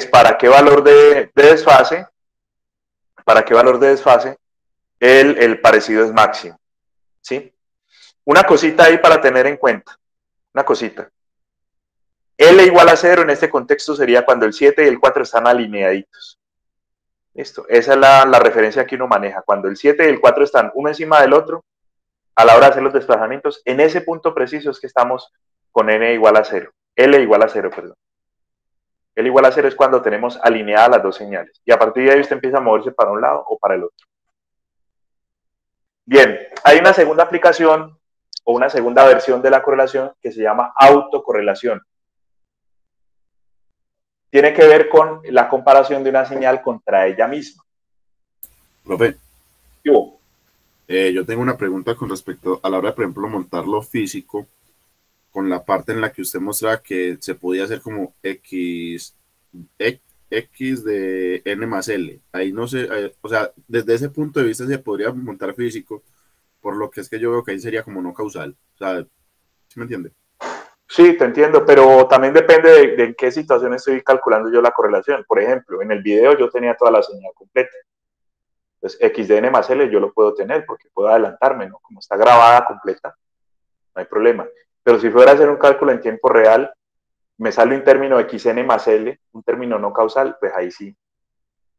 ¿para qué valor de desfase el parecido es máximo? ¿Sí? Una cosita ahí para tener en cuenta, una cosita. L igual a 0 en este contexto sería cuando el 7 y el 4 están alineaditos. Listo, esa es la referencia que uno maneja. Cuando el 7 y el 4 están uno encima del otro, a la hora de hacer los desplazamientos, en ese punto preciso es que estamos con n igual a 0. L igual a 0, perdón. L igual a 0 es cuando tenemos alineadas las dos señales. Y a partir de ahí usted empieza a moverse para un lado o para el otro. Bien, hay una segunda aplicación o una segunda versión de la correlación que se llama autocorrelación. Tiene que ver con la comparación de una señal contra ella misma. Profe, ¿Qué hubo? yo tengo una pregunta con respecto a la hora de, por ejemplo, montar lo físico, con la parte en la que usted mostraba que se podía hacer como X de N más L. Ahí no sé, o sea, desde ese punto de vista se podría montar físico, por lo que es que yo veo que ahí sería como no causal. O sea, ¿sí me entiende? Sí, te entiendo, pero también depende de en qué situación estoy calculando yo la correlación. Por ejemplo, en el video yo tenía toda la señal completa. Entonces, X de N más L yo lo puedo tener porque puedo adelantarme, ¿no? Como está grabada completa, no hay problema. Pero si fuera a hacer un cálculo en tiempo real, me sale un término XN más L, un término no causal, pues ahí sí,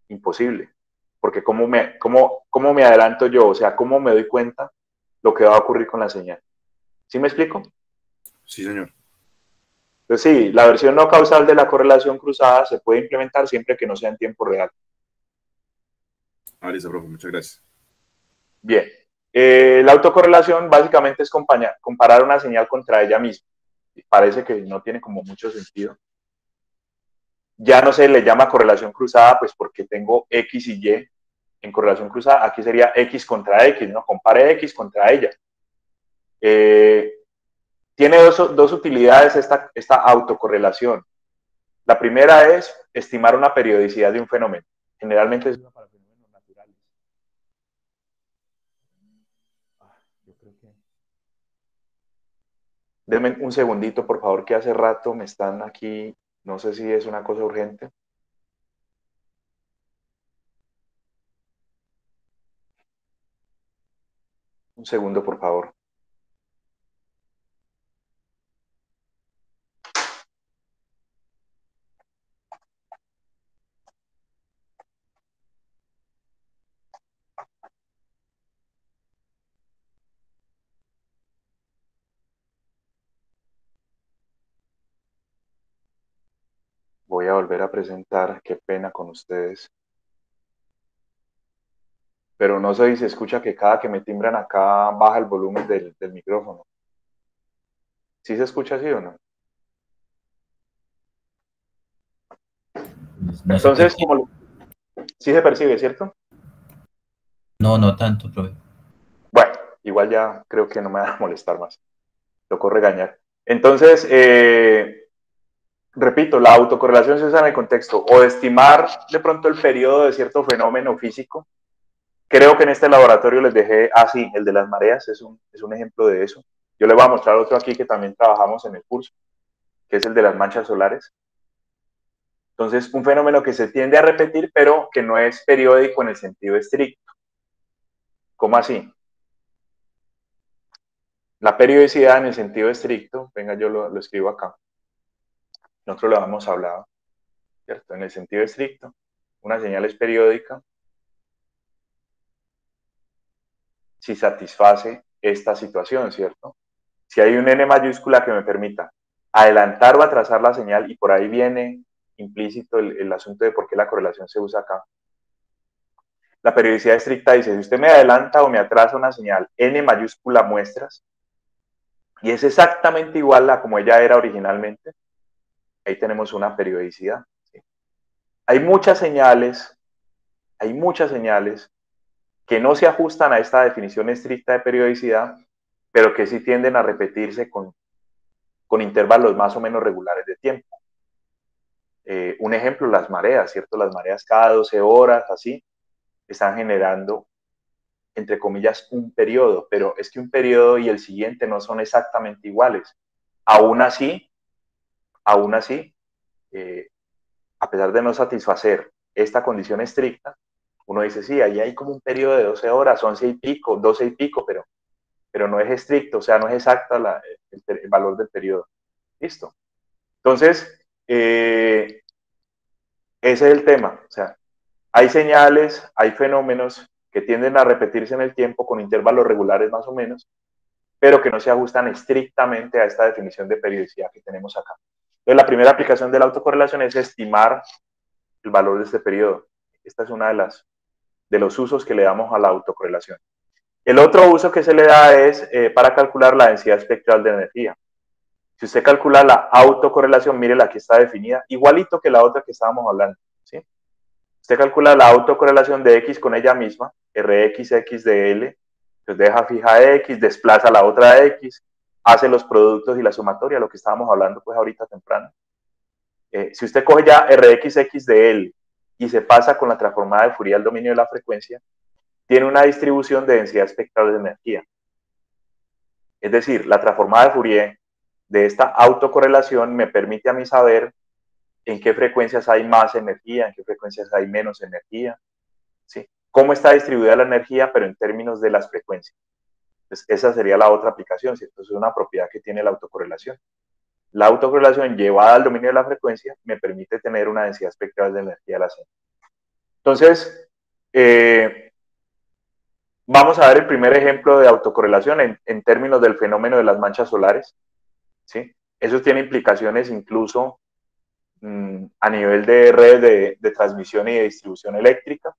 imposible. Porque ¿cómo me adelanto yo? O sea, ¿cómo me doy cuenta lo que va a ocurrir con la señal? ¿Sí me explico? Sí, señor. Entonces sí, la versión no causal de la correlación cruzada se puede implementar siempre que no sea en tiempo real. Listo, profe, muchas gracias. Bien, la autocorrelación básicamente es comparar una señal contra ella misma. Parece que no tiene como mucho sentido. Ya no se le llama correlación cruzada, pues porque tengo X y Y en correlación cruzada. Aquí sería X contra X, ¿no? Compare X contra ella. Tiene dos utilidades esta autocorrelación. La primera es estimar una periodicidad de un fenómeno. Generalmente es para fenómenos naturales. Yo creo que... Denme un segundito, por favor, que hace rato me están aquí. No sé si es una cosa urgente. Un segundo, por favor. Voy a volver a presentar. Qué pena con ustedes. Pero no sé si se escucha que cada que me timbran acá baja el volumen del micrófono. ¿Sí se escucha así o no? No se Entonces, percibe. como sí se percibe, ¿cierto? No, no tanto, profe. Bueno, igual ya creo que no me va a molestar más. Tocó regañar. Entonces, repito, la autocorrelación se usa en el contexto o de estimar de pronto el periodo de cierto fenómeno físico. Creo que en este laboratorio les dejé, sí, el de las mareas es un ejemplo de eso. Yo les voy a mostrar otro aquí que también trabajamos en el curso, que es el de las manchas solares. Entonces, un fenómeno que se tiende a repetir, pero que no es periódico en el sentido estricto. ¿Cómo así? La periodicidad en el sentido estricto, venga, yo lo escribo acá. Nosotros lo hemos hablado, ¿cierto? En el sentido estricto, una señal es periódica si satisface esta situación, ¿cierto? Si hay un n mayúscula que me permita adelantar o atrasar la señal, y por ahí viene implícito el asunto de por qué la correlación se usa acá. La periodicidad estricta dice, si usted me adelanta o me atrasa una señal n mayúscula muestras, y es exactamente igual a como ella era originalmente, ahí tenemos una periodicidad. ¿Sí? Hay muchas señales que no se ajustan a esta definición estricta de periodicidad, pero que sí tienden a repetirse con intervalos más o menos regulares de tiempo. Un ejemplo, las mareas, ¿cierto? Las mareas cada 12 horas, así, están generando, entre comillas, un periodo, pero es que un periodo y el siguiente no son exactamente iguales. Aún así, a pesar de no satisfacer esta condición estricta, uno dice, sí, ahí hay como un periodo de 12 horas, 11 y pico, 12 y pico, pero no es estricto, o sea, no es exacta el valor del periodo. Listo. Entonces, ese es el tema. O sea, hay señales, hay fenómenos que tienden a repetirse en el tiempo con intervalos regulares más o menos, pero que no se ajustan estrictamente a esta definición de periodicidad que tenemos acá. Entonces, la primera aplicación de la autocorrelación es estimar el valor de este periodo. Esta es una de los usos que le damos a la autocorrelación. El otro uso que se le da es para calcular la densidad espectral de energía. Si usted calcula la autocorrelación, mire la que está definida, igualito que la otra que estábamos hablando. ¿Sí? Usted calcula la autocorrelación de X con ella misma, Rxx de L, pues deja fija X, desplaza la otra X, hace los productos y la sumatoria, lo que estábamos hablando pues ahorita temprano. Si usted coge ya Rxx de L y se pasa con la transformada de Fourier al dominio de la frecuencia, tiene una distribución de densidad espectral de energía. Es decir, la transformada de Fourier de esta autocorrelación me permite a mí saber en qué frecuencias hay más energía, en qué frecuencias hay menos energía, ¿sí? Cómo está distribuida la energía, pero en términos de las frecuencias. Entonces, esa sería la otra aplicación, ¿cierto? Es una propiedad que tiene la autocorrelación. La autocorrelación llevada al dominio de la frecuencia me permite tener una densidad espectral de energía a la señal. Entonces, vamos a ver el primer ejemplo de autocorrelación en términos del fenómeno de las manchas solares, ¿sí? Eso tiene implicaciones incluso a nivel de redes de transmisión y de distribución eléctrica.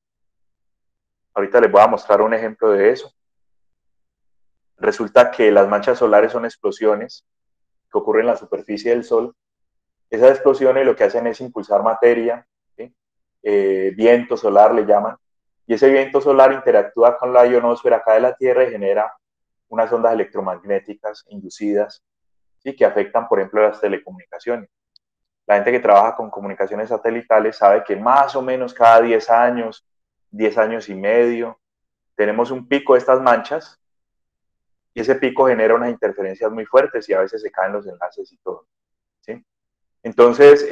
Ahorita les voy a mostrar un ejemplo de eso. Resulta que las manchas solares son explosiones que ocurren en la superficie del Sol Esas explosiones lo que hacen es impulsar materia, ¿sí? Viento solar le llaman, y ese viento solar interactúa con la ionosfera acá de la Tierra y genera unas ondas electromagnéticas inducidas, ¿sí? Que afectan, por ejemplo, las telecomunicaciones. La gente que trabaja con comunicaciones satelitales sabe que más o menos cada 10 años y medio, tenemos un pico de estas manchas y ese pico genera unas interferencias muy fuertes y a veces se caen los enlaces y todo, ¿sí? Entonces,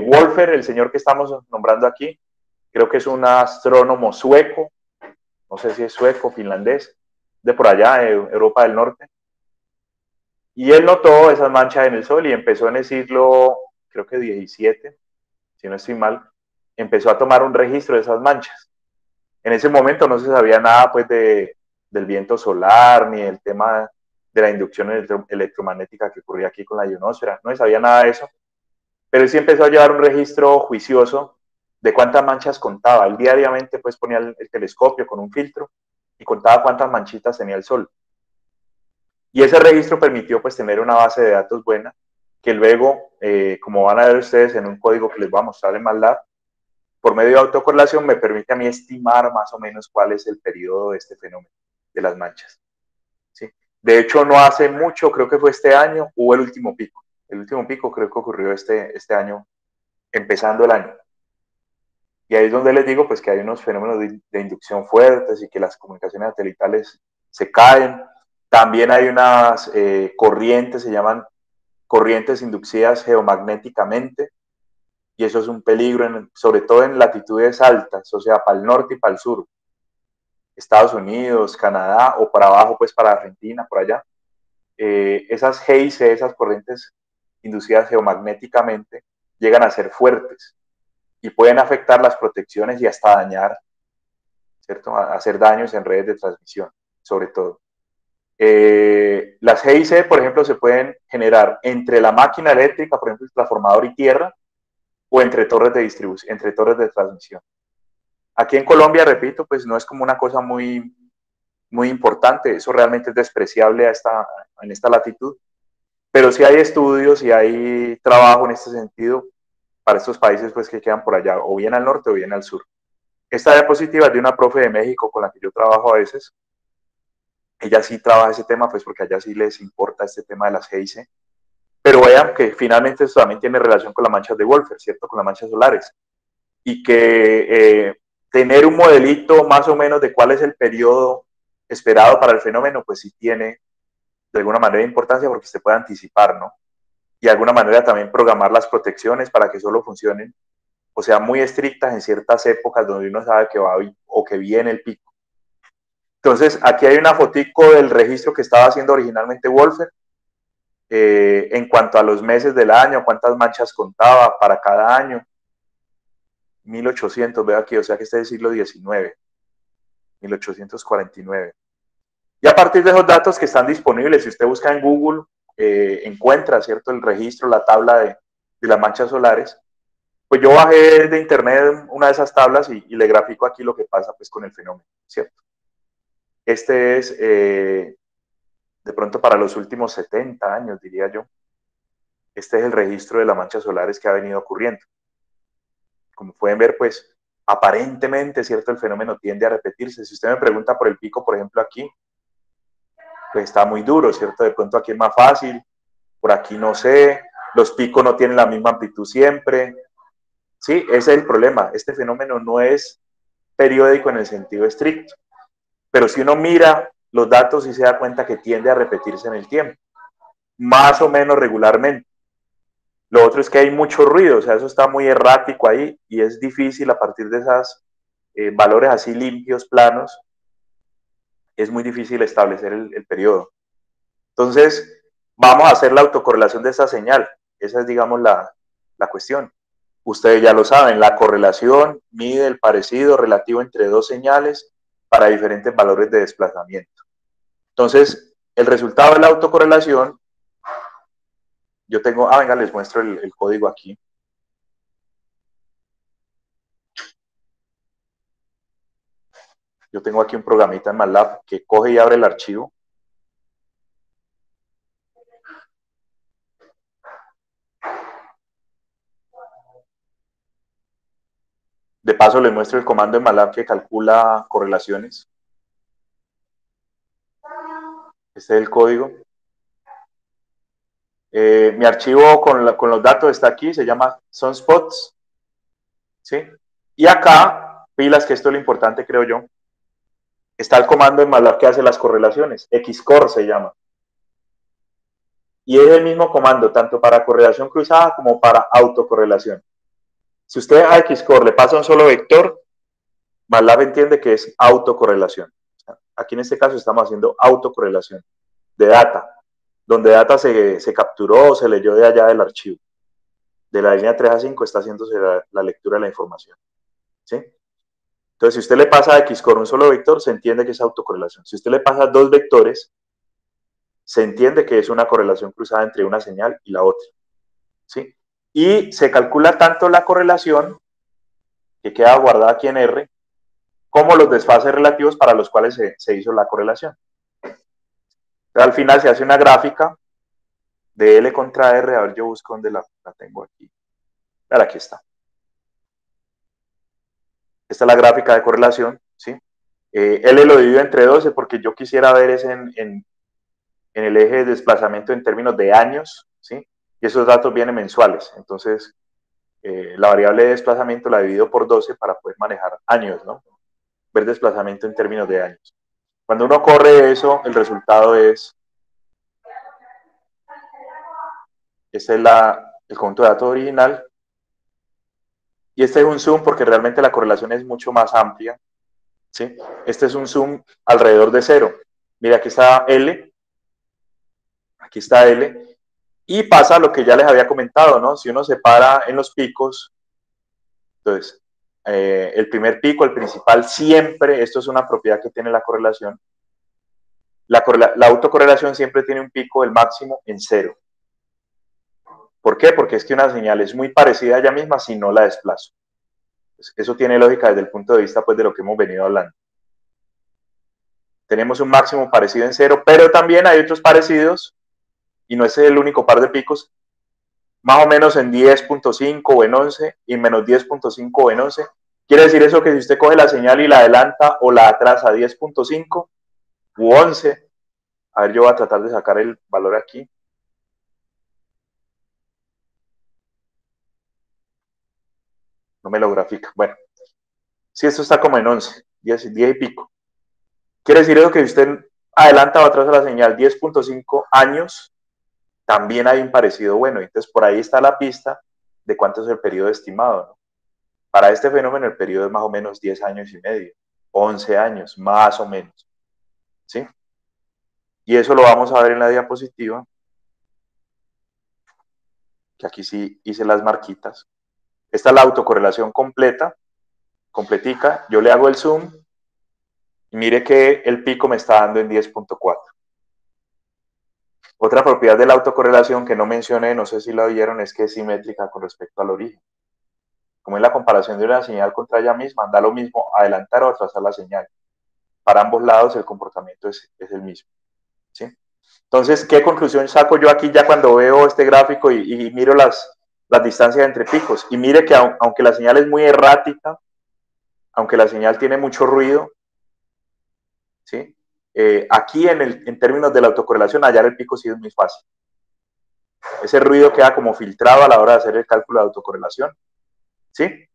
Wolfer, el señor que estamos nombrando aquí, creo que es un astrónomo sueco, no sé si es sueco, finlandés, de por allá, Europa del Norte, y él notó esas manchas en el Sol y empezó en el siglo, creo que 17, si no estoy mal, empezó a tomar un registro de esas manchas. En ese momento no se sabía nada pues del viento solar ni del tema de la inducción electromagnética que ocurría aquí con la ionosfera, no se sabía nada de eso, pero él sí empezó a llevar un registro juicioso de cuántas manchas contaba. Él diariamente pues ponía el telescopio con un filtro y contaba cuántas manchitas tenía el Sol. Y ese registro permitió pues tener una base de datos buena que luego, como van a ver ustedes en un código que les voy a mostrar en MATLAB, por medio de autocorrelación me permite a mí estimar más o menos cuál es el periodo de este fenómeno de las manchas, ¿sí? De hecho, no hace mucho, creo que fue este año, hubo el último pico. El último pico creo que ocurrió este año, empezando el año. Y ahí es donde les digo pues que hay unos fenómenos de inducción fuertes y que las comunicaciones satelitales se caen. También hay unas corrientes, se llaman corrientes inducidas geomagnéticamente, y eso es un peligro, sobre todo en latitudes altas, o sea, para el norte y para el sur, Estados Unidos, Canadá, o para abajo, pues para Argentina, por allá. Esas GIC, esas corrientes inducidas geomagnéticamente, llegan a ser fuertes y pueden afectar las protecciones y hasta dañar, ¿cierto? Hacer daños en redes de transmisión, sobre todo. Las GIC, por ejemplo, se pueden generar entre la máquina eléctrica, por ejemplo, el transformador y tierra, o entre torres de distribución, entre torres de transmisión. Aquí en Colombia, repito, pues no es como una cosa muy importante, eso realmente es despreciable en esta latitud, pero sí hay estudios y hay trabajo en este sentido para estos países pues que quedan por allá, o bien al norte o bien al sur. Esta diapositiva es de una profe de México con la que yo trabajo a veces. Ella sí trabaja ese tema, pues porque allá sí les importa este tema de las GIC. Pero vean que finalmente esto también tiene relación con las manchas de Wolfer, ¿cierto? Con las manchas solares. Y que tener un modelito más o menos de cuál es el periodo esperado para el fenómeno, pues sí tiene de alguna manera importancia porque se puede anticipar, ¿no? Y de alguna manera también programar las protecciones para que solo funcionen, o sea, muy estrictas en ciertas épocas donde uno sabe que va o que viene el pico. Entonces, aquí hay una fotico del registro que estaba haciendo originalmente Wolfer, en cuanto a los meses del año, cuántas manchas contaba para cada año. 1800, veo aquí, o sea que este es del siglo XIX, 1849. Y a partir de esos datos que están disponibles, si usted busca en Google, encuentra, ¿cierto?, el registro, la tabla de las manchas solares. Pues yo bajé de internet una de esas tablas y le grafico aquí lo que pasa pues con el fenómeno, ¿cierto? Este es, de pronto para los últimos 70 años, diría yo, este es el registro de las manchas solares que ha venido ocurriendo. Como pueden ver, pues aparentemente, ¿cierto?, el fenómeno tiende a repetirse. Si usted me pregunta por el pico, por ejemplo, aquí, pues está muy duro, ¿cierto? De pronto aquí es más fácil, por aquí no sé, los picos no tienen la misma amplitud siempre. Sí, ese es el problema. Este fenómeno no es periódico en el sentido estricto, pero si uno mira los datos y se da cuenta que tiende a repetirse en el tiempo, más o menos regularmente. Lo otro es que hay mucho ruido, o sea, eso está muy errático ahí y es difícil a partir de esos valores así limpios, planos, es muy difícil establecer el periodo. Entonces, vamos a hacer la autocorrelación de esa señal. Esa es, digamos, la cuestión. Ustedes ya lo saben, la correlación mide el parecido relativo entre dos señales para diferentes valores de desplazamiento. Entonces, el resultado de la autocorrelación, yo tengo, venga, les muestro el código aquí. Yo tengo aquí un programita en MATLAB que coge y abre el archivo. De paso les muestro el comando en MATLAB que calcula correlaciones. Este es el código. Mi archivo con los datos está aquí, se llama Sunspots. ¿Sí? Y acá, pilas, que esto es lo importante, creo yo, está el comando en MATLAB que hace las correlaciones. Xcore se llama. Y es el mismo comando, tanto para correlación cruzada como para autocorrelación. Si usted a Xcore le pasa un solo vector, MATLAB entiende que es autocorrelación. Aquí en este caso estamos haciendo autocorrelación de data, donde data se capturó o se leyó de allá del archivo. De la línea 3 a 5 está haciéndose la lectura de la información. ¿Sí? Entonces, si usted le pasa a Xcore un solo vector, se entiende que es autocorrelación. Si usted le pasa dos vectores, se entiende que es una correlación cruzada entre una señal y la otra. ¿Sí? Y se calcula tanto la correlación, que queda guardada aquí en R, como los desfases relativos para los cuales se hizo la correlación. Pero al final se hace una gráfica de L contra R. A ver, yo busco dónde la tengo aquí. Ahora, aquí está. Esta es la gráfica de correlación, ¿sí? L lo divido entre 12 porque yo quisiera ver es en el eje de desplazamiento en términos de años, ¿sí? Y esos datos vienen mensuales. Entonces, la variable de desplazamiento la divido por 12 para poder manejar años, ¿no? Ver desplazamiento en términos de años. Cuando uno corre eso, el resultado es... Este es el conjunto de datos original. Y este es un zoom porque realmente la correlación es mucho más amplia, ¿sí? Este es un zoom alrededor de 0. Mira, aquí está L. Aquí está L. Y pasa lo que ya les había comentado, ¿no? Si uno se para en los picos, entonces, el primer pico, el principal, siempre, esto es una propiedad que tiene la correlación, la autocorrelación siempre tiene un pico, el máximo, en 0. ¿Por qué? Porque es que una señal es muy parecida a ella misma si no la desplazo. Pues eso tiene lógica desde el punto de vista pues, de lo que hemos venido hablando. Tenemos un máximo parecido en 0, pero también hay otros parecidos, y no es el único par de picos, más o menos en 10.5 o en 11, y menos 10.5 o en 11. Quiere decir eso que si usted coge la señal y la adelanta o la atrasa a 10.5 u 11, a ver, yo voy a tratar de sacar el valor aquí. No me lo grafica. Bueno, si esto está como en 11, 10 y pico. Quiere decir eso que si usted adelanta o atrasa la señal 10.5 años, también hay un parecido bueno. Entonces, por ahí está la pista de cuánto es el periodo estimado, ¿no? Para este fenómeno, el periodo es más o menos 10 años y medio, 11 años, más o menos. ¿Sí? Y eso lo vamos a ver en la diapositiva, que aquí sí hice las marquitas. Esta es la autocorrelación completa, completica. Yo le hago el zoom y mire que el pico me está dando en 10.4. Otra propiedad de la autocorrelación que no mencioné, no sé si la oyeron, es que es simétrica con respecto al origen. Como es la comparación de una señal contra ella misma, da lo mismo adelantar o atrasar la señal. Para ambos lados el comportamiento es el mismo. ¿Sí? Entonces, ¿qué conclusión saco yo aquí ya cuando veo este gráfico y miro las distancias entre picos? Y mire que aunque la señal es muy errática, aunque la señal tiene mucho ruido, ¿sí? Aquí en términos de la autocorrelación, hallar el pico sí es muy fácil. Ese ruido queda como filtrado a la hora de hacer el cálculo de autocorrelación, ¿sí?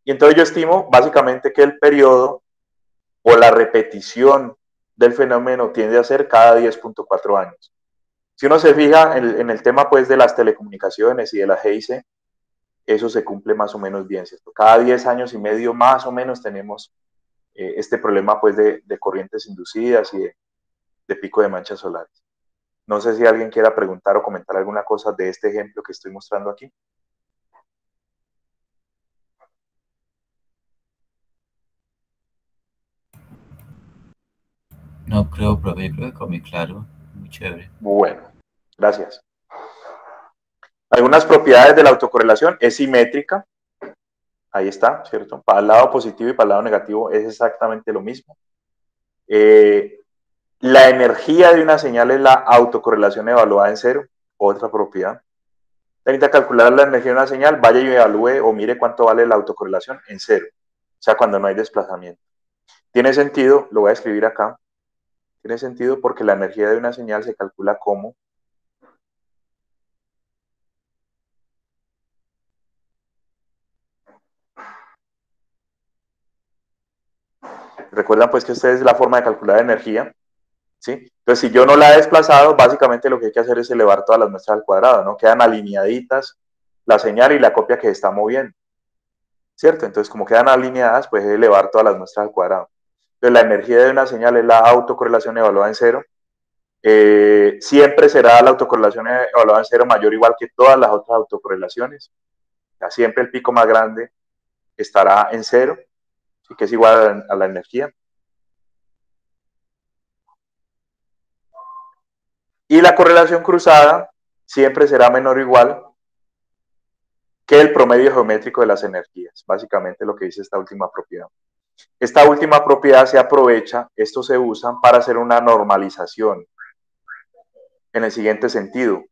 Y entonces yo estimo básicamente que el periodo o la repetición del fenómeno tiende a ser cada 10.4 años. Si uno se fija en el tema pues, de las telecomunicaciones y de la GIC, eso se cumple más o menos bien, ¿cierto? Cada 10 años y medio más o menos tenemos este problema pues, de corrientes inducidas y de pico de manchas solares. No sé si alguien quiera preguntar o comentar alguna cosa de este ejemplo que estoy mostrando aquí. No creo, profe, creo que quedó muy claro, muy chévere. Bueno, gracias. Algunas propiedades de la autocorrelación es simétrica. Ahí está, ¿cierto? Para el lado positivo y para el lado negativo es exactamente lo mismo. La energía de una señal es la autocorrelación evaluada en 0, otra propiedad. necesita calcular la energía de una señal, vaya y evalúe o mire cuánto vale la autocorrelación en cero, o sea, cuando no hay desplazamiento. Tiene sentido, lo voy a escribir acá, tiene sentido porque la energía de una señal se calcula como recuerdan pues que esta es la forma de calcular energía, ¿sí? Entonces, si yo no la he desplazado, básicamente lo que hay que hacer es elevar todas las muestras al cuadrado, ¿no? Quedan alineaditas la señal y la copia que se está moviendo, ¿cierto? Entonces, como quedan alineadas, pues elevar todas las muestras al cuadrado. Entonces, la energía de una señal es la autocorrelación evaluada en cero. Siempre será la autocorrelación evaluada en cero mayor o igual que todas las otras autocorrelaciones. O sea, siempre el pico más grande estará en cero, y que es igual a la energía. Y la correlación cruzada siempre será menor o igual que el promedio geométrico de las energías, básicamente lo que dice esta última propiedad. Esta última propiedad se aprovecha, estos se usan para hacer una normalización en el siguiente sentido.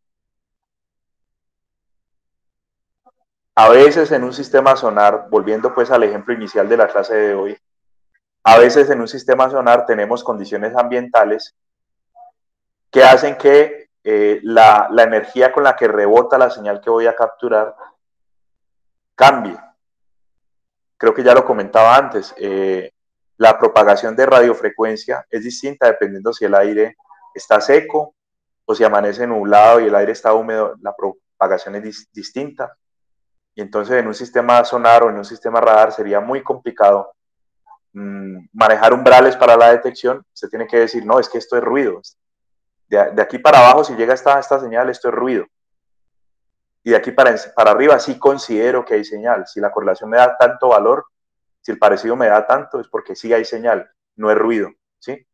A veces en un sistema sonar, volviendo pues al ejemplo inicial de la clase de hoy, a veces en un sistema sonar tenemos condiciones ambientales que hacen que la energía con la que rebota la señal que voy a capturar cambie. Creo que ya lo comentaba antes, la propagación de radiofrecuencia es distinta dependiendo si el aire está seco o si amanece nublado y el aire está húmedo, la propagación es distinta. Y entonces en un sistema sonar o en un sistema radar sería muy complicado manejar umbrales para la detección. Se tiene que decir, no, es que esto es ruido. De aquí para abajo, si llega esta señal, esto es ruido. Y de aquí para arriba sí considero que hay señal. Si la correlación me da tanto valor, si el parecido me da tanto, es porque sí hay señal, no es ruido, ¿sí?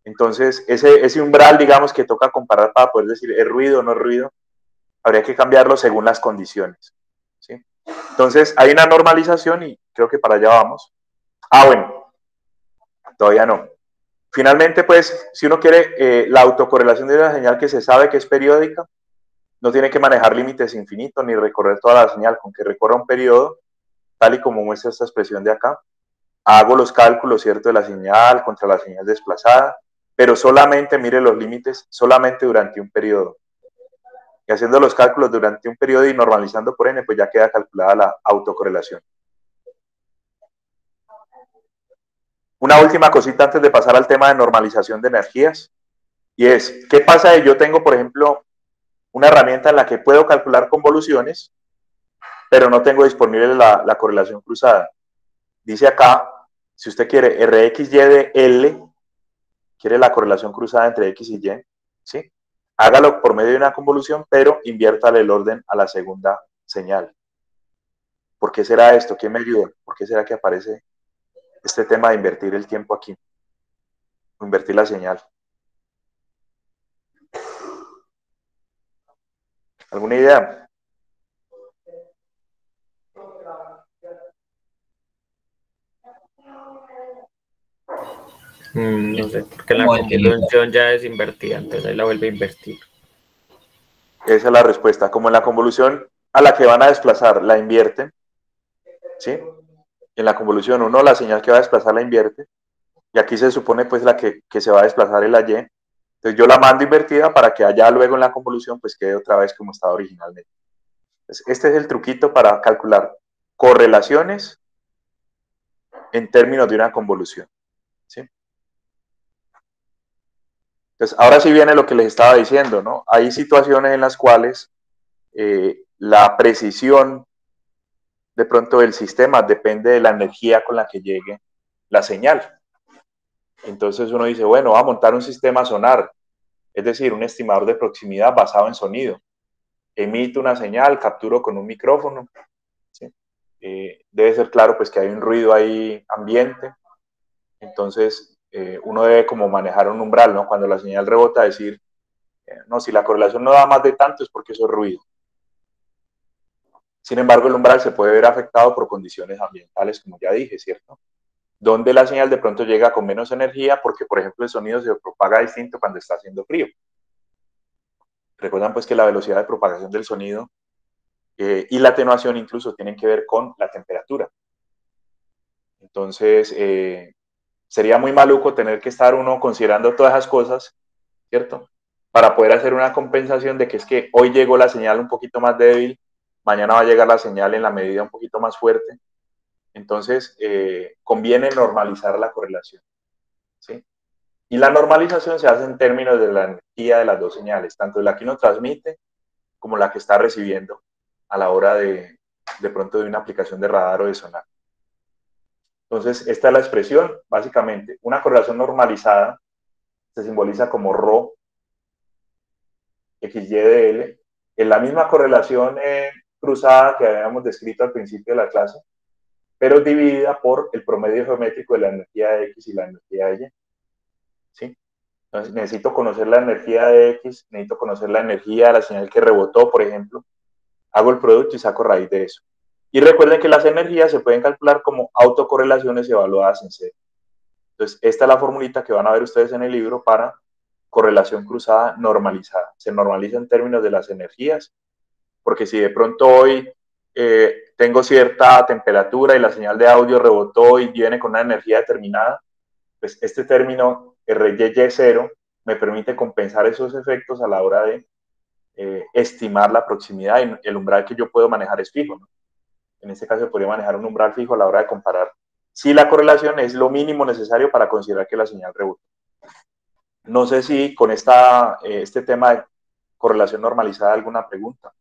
Entonces, ese umbral, digamos, que toca comparar para poder decir, ¿es ruido o no es ruido? Habría que cambiarlo según las condiciones, ¿sí? Entonces, hay una normalización y creo que para allá vamos. Ah, bueno, todavía no. Finalmente, pues, si uno quiere la autocorrelación de una señal que se sabe que es periódica, no tiene que manejar límites infinitos ni recorrer toda la señal, con que recorra un periodo, tal y como muestra esta expresión de acá. Hago los cálculos, ¿cierto?, de la señal contra la señal desplazada, pero solamente, mire los límites, solamente durante un periodo. Y haciendo los cálculos durante un periodo y normalizando por n, pues ya queda calculada la autocorrelación. Una última cosita antes de pasar al tema de normalización de energías, y es, ¿qué pasa si yo tengo, por ejemplo, una herramienta en la que puedo calcular convoluciones, pero no tengo disponible la correlación cruzada? Dice acá, si usted quiere Rxy de L, quiere la correlación cruzada entre X y Y, ¿sí? Hágalo por medio de una convolución, pero inviértale el orden a la segunda señal. ¿Por qué será esto? ¿Quién me ayuda? ¿Por qué será que aparece este tema de invertir el tiempo aquí? O invertir la señal. ¿Alguna idea? No sé, porque la convolución ya es invertida, entonces ahí la vuelve a invertir. Esa es la respuesta. Como en la convolución a la que van a desplazar la invierten, ¿sí? En la convolución 1 la señal que va a desplazar la invierte, y aquí se supone pues la que se va a desplazar es la Y. Entonces yo la mando invertida para que allá luego en la convolución pues quede otra vez como estaba originalmente. Entonces, este es el truquito para calcular correlaciones en términos de una convolución, ¿sí? Entonces, ahora sí viene lo que les estaba diciendo, ¿no? Hay situaciones en las cuales la precisión de pronto del sistema depende de la energía con la que llegue la señal. Entonces uno dice, bueno, va a montar un sistema sonar, es decir, un estimador de proximidad basado en sonido. Emito una señal, capturo con un micrófono, ¿sí? Debe ser claro pues que hay un ruido ahí ambiente, entonces uno debe como manejar un umbral, ¿no? Cuando la señal rebota, decir, no, si la correlación no da más de tanto es porque eso es ruido. Sin embargo, el umbral se puede ver afectado por condiciones ambientales, como ya dije, ¿cierto? Donde la señal de pronto llega con menos energía porque, por ejemplo, el sonido se propaga distinto cuando está haciendo frío. Recuerdan pues que la velocidad de propagación del sonido y la atenuación incluso tienen que ver con la temperatura. Entonces, sería muy maluco tener que estar uno considerando todas esas cosas, ¿cierto? Para poder hacer una compensación de que es que hoy llegó la señal un poquito más débil, mañana va a llegar la señal en la medida un poquito más fuerte. Entonces, conviene normalizar la correlación, ¿sí? Y la normalización se hace en términos de la energía de las dos señales, tanto la que uno transmite como la que está recibiendo a la hora de pronto de una aplicación de radar o de sonar. Entonces, esta es la expresión, básicamente. Una correlación normalizada se simboliza como ρ XY de L, en la misma correlación cruzada que habíamos descrito al principio de la clase, pero dividida por el promedio geométrico de la energía de X y la energía de Y. ¿Sí? Entonces, necesito conocer la energía de X, necesito conocer la energía de la señal que rebotó, por ejemplo. Hago el producto y saco raíz de eso. Y recuerden que las energías se pueden calcular como autocorrelaciones evaluadas en serie. Entonces, esta es la formulita que van a ver ustedes en el libro para correlación cruzada normalizada. Se normaliza en términos de las energías, porque si de pronto hoy tengo cierta temperatura y la señal de audio rebotó y viene con una energía determinada, pues este término RY0 me permite compensar esos efectos a la hora de estimar la proximidad, y el umbral que yo puedo manejar es fijo, ¿no? En este caso podría manejar un umbral fijo a la hora de comparar si la correlación es lo mínimo necesario para considerar que la señal rebotó. No sé si con este tema de correlación normalizada alguna pregunta.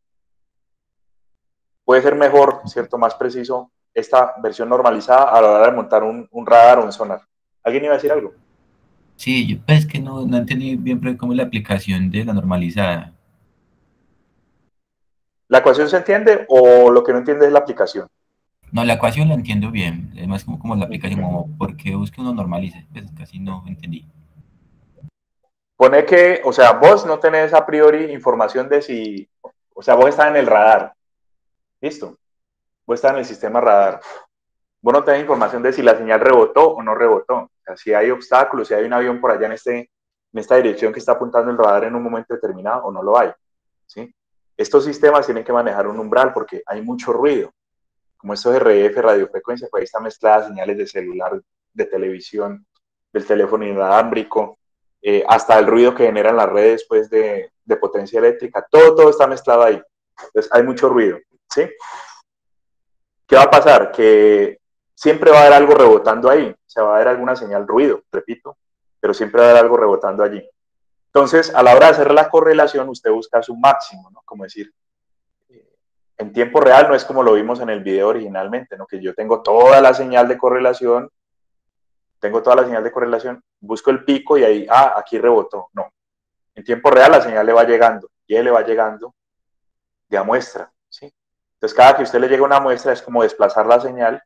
Puede ser mejor, ¿cierto? Más preciso esta versión normalizada a la hora de montar un radar o un sonar. ¿Alguien iba a decir algo? Sí, yo pues que no entendí bien cómo es la aplicación de la normalizada. ¿La ecuación se entiende o lo que no entiende es la aplicación? No, la ecuación la entiendo bien, es más como la aplicación, como por qué busca uno normalice, pues casi no entendí. Pone que, o sea, vos no tenés a priori información de si, o sea, vos estás en el radar, ¿listo? Vos estás en el sistema radar. Vos no tenés información de si la señal rebotó o no rebotó. O sea, si hay obstáculos, si hay un avión por allá en esta dirección que está apuntando el radar en un momento determinado o no lo hay, ¿sí? Estos sistemas tienen que manejar un umbral porque hay mucho ruido. Como estos RF, radiofrecuencia, pues ahí están mezcladas señales de celular, de televisión, del teléfono inalámbrico, hasta el ruido que generan las redes pues, de potencia eléctrica, todo está mezclado ahí. Entonces hay mucho ruido, ¿sí? ¿Qué va a pasar? Que siempre va a haber algo rebotando ahí, o sea, va a haber alguna señal ruido, repito, pero siempre va a haber algo rebotando allí. Entonces, a la hora de hacer la correlación, usted busca su máximo, ¿no? Como decir, en tiempo real no es como lo vimos en el video originalmente, ¿no? Que yo tengo toda la señal de correlación, busco el pico y ahí, aquí rebotó. No. En tiempo real la señal le va llegando, y le va llegando de a muestra, ¿sí? Entonces, cada que usted le llega una muestra es como desplazar la señal.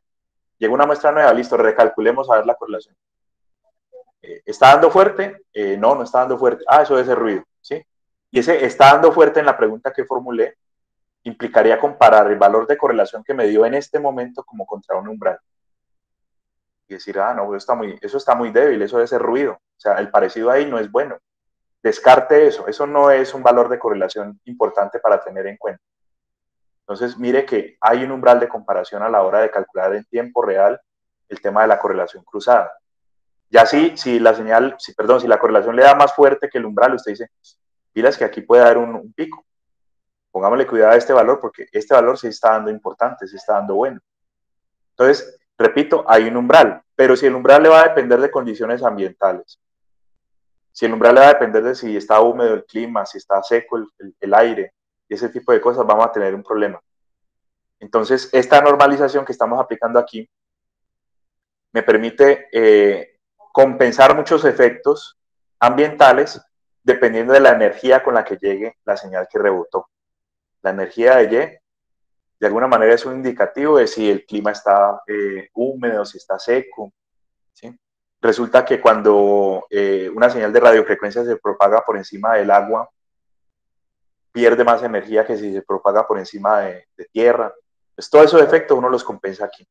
Llega una muestra nueva, listo, recalculemos a ver la correlación. ¿Está dando fuerte? No está dando fuerte. Eso es el ruido, ¿sí? Y ese está dando fuerte en la pregunta que formulé implicaría comparar el valor de correlación que me dio en este momento como contra un umbral. Y decir, no, eso está muy débil, eso debe ser ruido. O sea, el parecido ahí no es bueno. Descarte eso no es un valor de correlación importante para tener en cuenta. Entonces, mire que hay un umbral de comparación a la hora de calcular en tiempo real el tema de la correlación cruzada. Ya si la correlación le da más fuerte que el umbral, usted dice, pilas que aquí puede haber un pico. Pongámosle cuidado a este valor porque este valor sí está dando importante, sí está dando bueno. Entonces, repito, hay un umbral, pero si el umbral le va a depender de condiciones ambientales, si el umbral le va a depender de si está húmedo el clima, si está seco el aire, y ese tipo de cosas, vamos a tener un problema. Entonces, esta normalización que estamos aplicando aquí me permite compensar muchos efectos ambientales dependiendo de la energía con la que llegue la señal que rebotó. La energía de Y, de alguna manera, es un indicativo de si el clima está húmedo, si está seco, ¿sí? Resulta que cuando una señal de radiofrecuencia se propaga por encima del agua, pierde más energía que si se propaga por encima de tierra. Pues todos esos efectos uno los compensa aquí.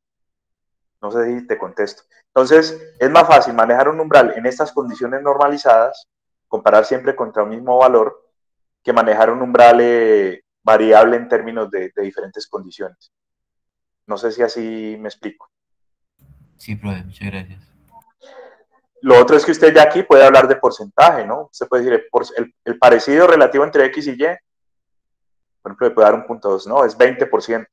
No sé si te contesto. Entonces, es más fácil manejar un umbral en estas condiciones normalizadas, comparar siempre contra un mismo valor, que manejar un umbral variable en términos de diferentes condiciones. No sé si así me explico. Sí, profe, muchas gracias. Lo otro es que usted ya aquí puede hablar de porcentaje, ¿no? Usted puede decir el parecido relativo entre X y Y, por ejemplo, le puede dar un punto 2, no, es 20%.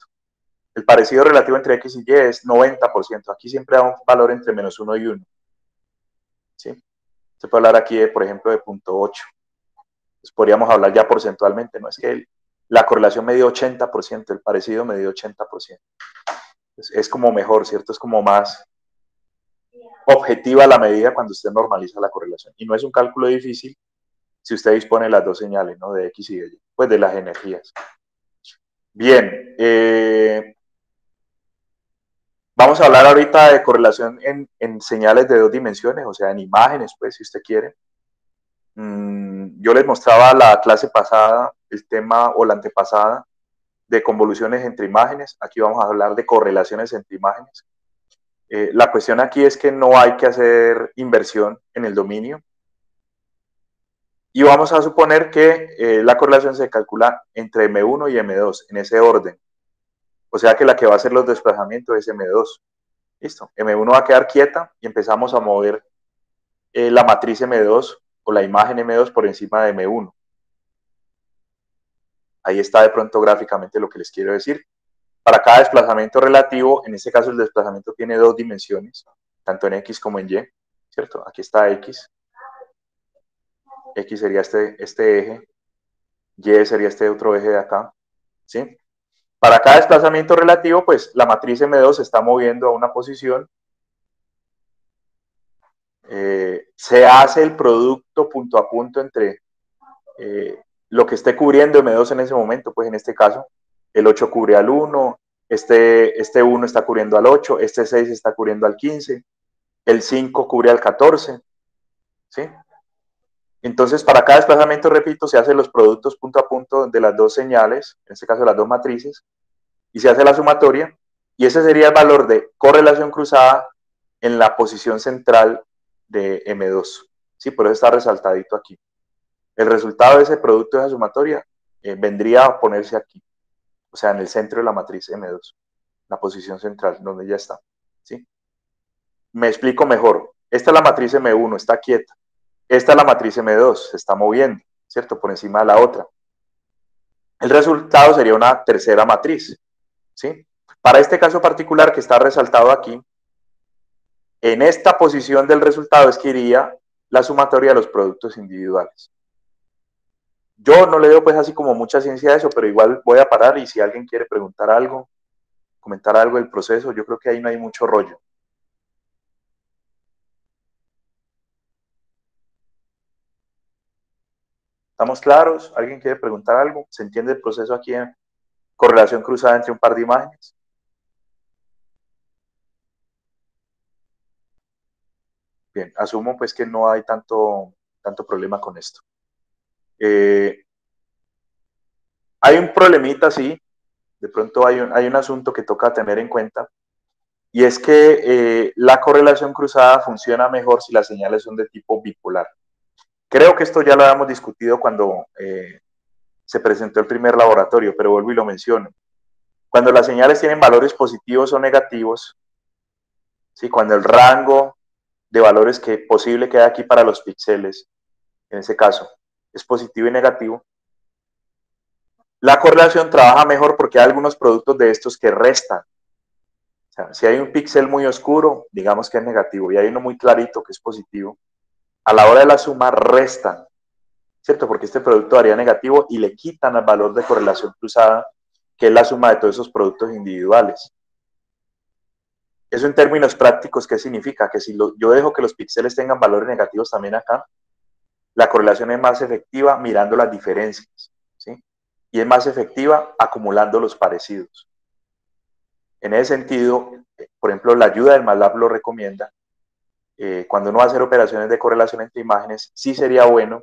El parecido relativo entre X y Y es 90%. Aquí siempre da un valor entre menos 1 y 1. ¿Sí? Se puede hablar aquí, por ejemplo, de punto 8. Pues podríamos hablar ya porcentualmente, ¿no? Es que la correlación me dio 80%, el parecido me dio 80%. Es como mejor, ¿cierto? Es como más objetiva la medida cuando usted normaliza la correlación. Y no es un cálculo difícil si usted dispone de las dos señales, ¿no? De X y de Y, pues de las energías. Bien, vamos a hablar ahorita de correlación en señales de dos dimensiones, o sea, en imágenes, pues, si usted quiere. Yo les mostraba la clase pasada, el tema, o la antepasada, de convoluciones entre imágenes. Aquí vamos a hablar de correlaciones entre imágenes. La cuestión aquí es que no hay que hacer inversión en el dominio. Y vamos a suponer que la correlación se calcula entre M1 y M2, en ese orden. O sea que la que va a hacer los desplazamientos es M2. Listo. M1 va a quedar quieta y empezamos a mover la matriz M2 o la imagen M2 por encima de M1. Ahí está de pronto gráficamente lo que les quiero decir. Para cada desplazamiento relativo, en este caso el desplazamiento tiene dos dimensiones, tanto en X como en Y, ¿cierto? Aquí está X. X sería este eje, Y sería este otro eje de acá, ¿sí? Para cada desplazamiento relativo, pues la matriz M2 se está moviendo a una posición. Se hace el producto punto a punto entre lo que esté cubriendo M2 en ese momento, pues en este caso, el 8 cubre al 1, este 1 está cubriendo al 8, este 6 está cubriendo al 15, el 5 cubre al 14, ¿sí? Entonces, para cada desplazamiento, repito, se hacen los productos punto a punto de las dos señales, en este caso las dos matrices, y se hace la sumatoria, y ese sería el valor de correlación cruzada en la posición central de M2. Sí, por eso está resaltadito aquí. El resultado de ese producto de esa sumatoria vendría a ponerse aquí, o sea, en el centro de la matriz M2, la posición central, donde ya está. ¿Sí? Me explico mejor. Esta es la matriz M1, está quieta. Esta es la matriz M2, se está moviendo, ¿cierto? Por encima de la otra. El resultado sería una tercera matriz, ¿sí? Para este caso particular que está resaltado aquí, en esta posición del resultado es que iría la sumatoria de los productos individuales. Yo no le veo pues así como mucha ciencia a eso, pero igual voy a parar y si alguien quiere preguntar algo, comentar algo del proceso, yo creo que ahí no hay mucho rollo. ¿Estamos claros? ¿Alguien quiere preguntar algo? ¿Se entiende el proceso aquí en correlación cruzada entre un par de imágenes? Bien, asumo pues que no hay tanto problema con esto. Hay un problemita, sí, de pronto hay un asunto que toca tener en cuenta, y es que la correlación cruzada funciona mejor si las señales son de tipo bipolar. Creo que esto ya lo habíamos discutido cuando se presentó el primer laboratorio, pero vuelvo y lo menciono. Cuando las señales tienen valores positivos o negativos, ¿sí? Cuando el rango de valores que posible queda aquí para los píxeles, en ese caso, es positivo y negativo, la correlación trabaja mejor porque hay algunos productos de estos que restan. O sea, si hay un píxel muy oscuro, digamos que es negativo, y hay uno muy clarito que es positivo, a la hora de la suma restan, ¿cierto? Porque este producto daría negativo y le quitan al valor de correlación cruzada, que es la suma de todos esos productos individuales. Eso en términos prácticos, ¿qué significa? Que si yo dejo que los píxeles tengan valores negativos también acá, la correlación es más efectiva mirando las diferencias, ¿sí? Y es más efectiva acumulando los parecidos. En ese sentido, por ejemplo, la ayuda del MATLAB lo recomienda. Cuando uno va a hacer operaciones de correlación entre imágenes, sí sería bueno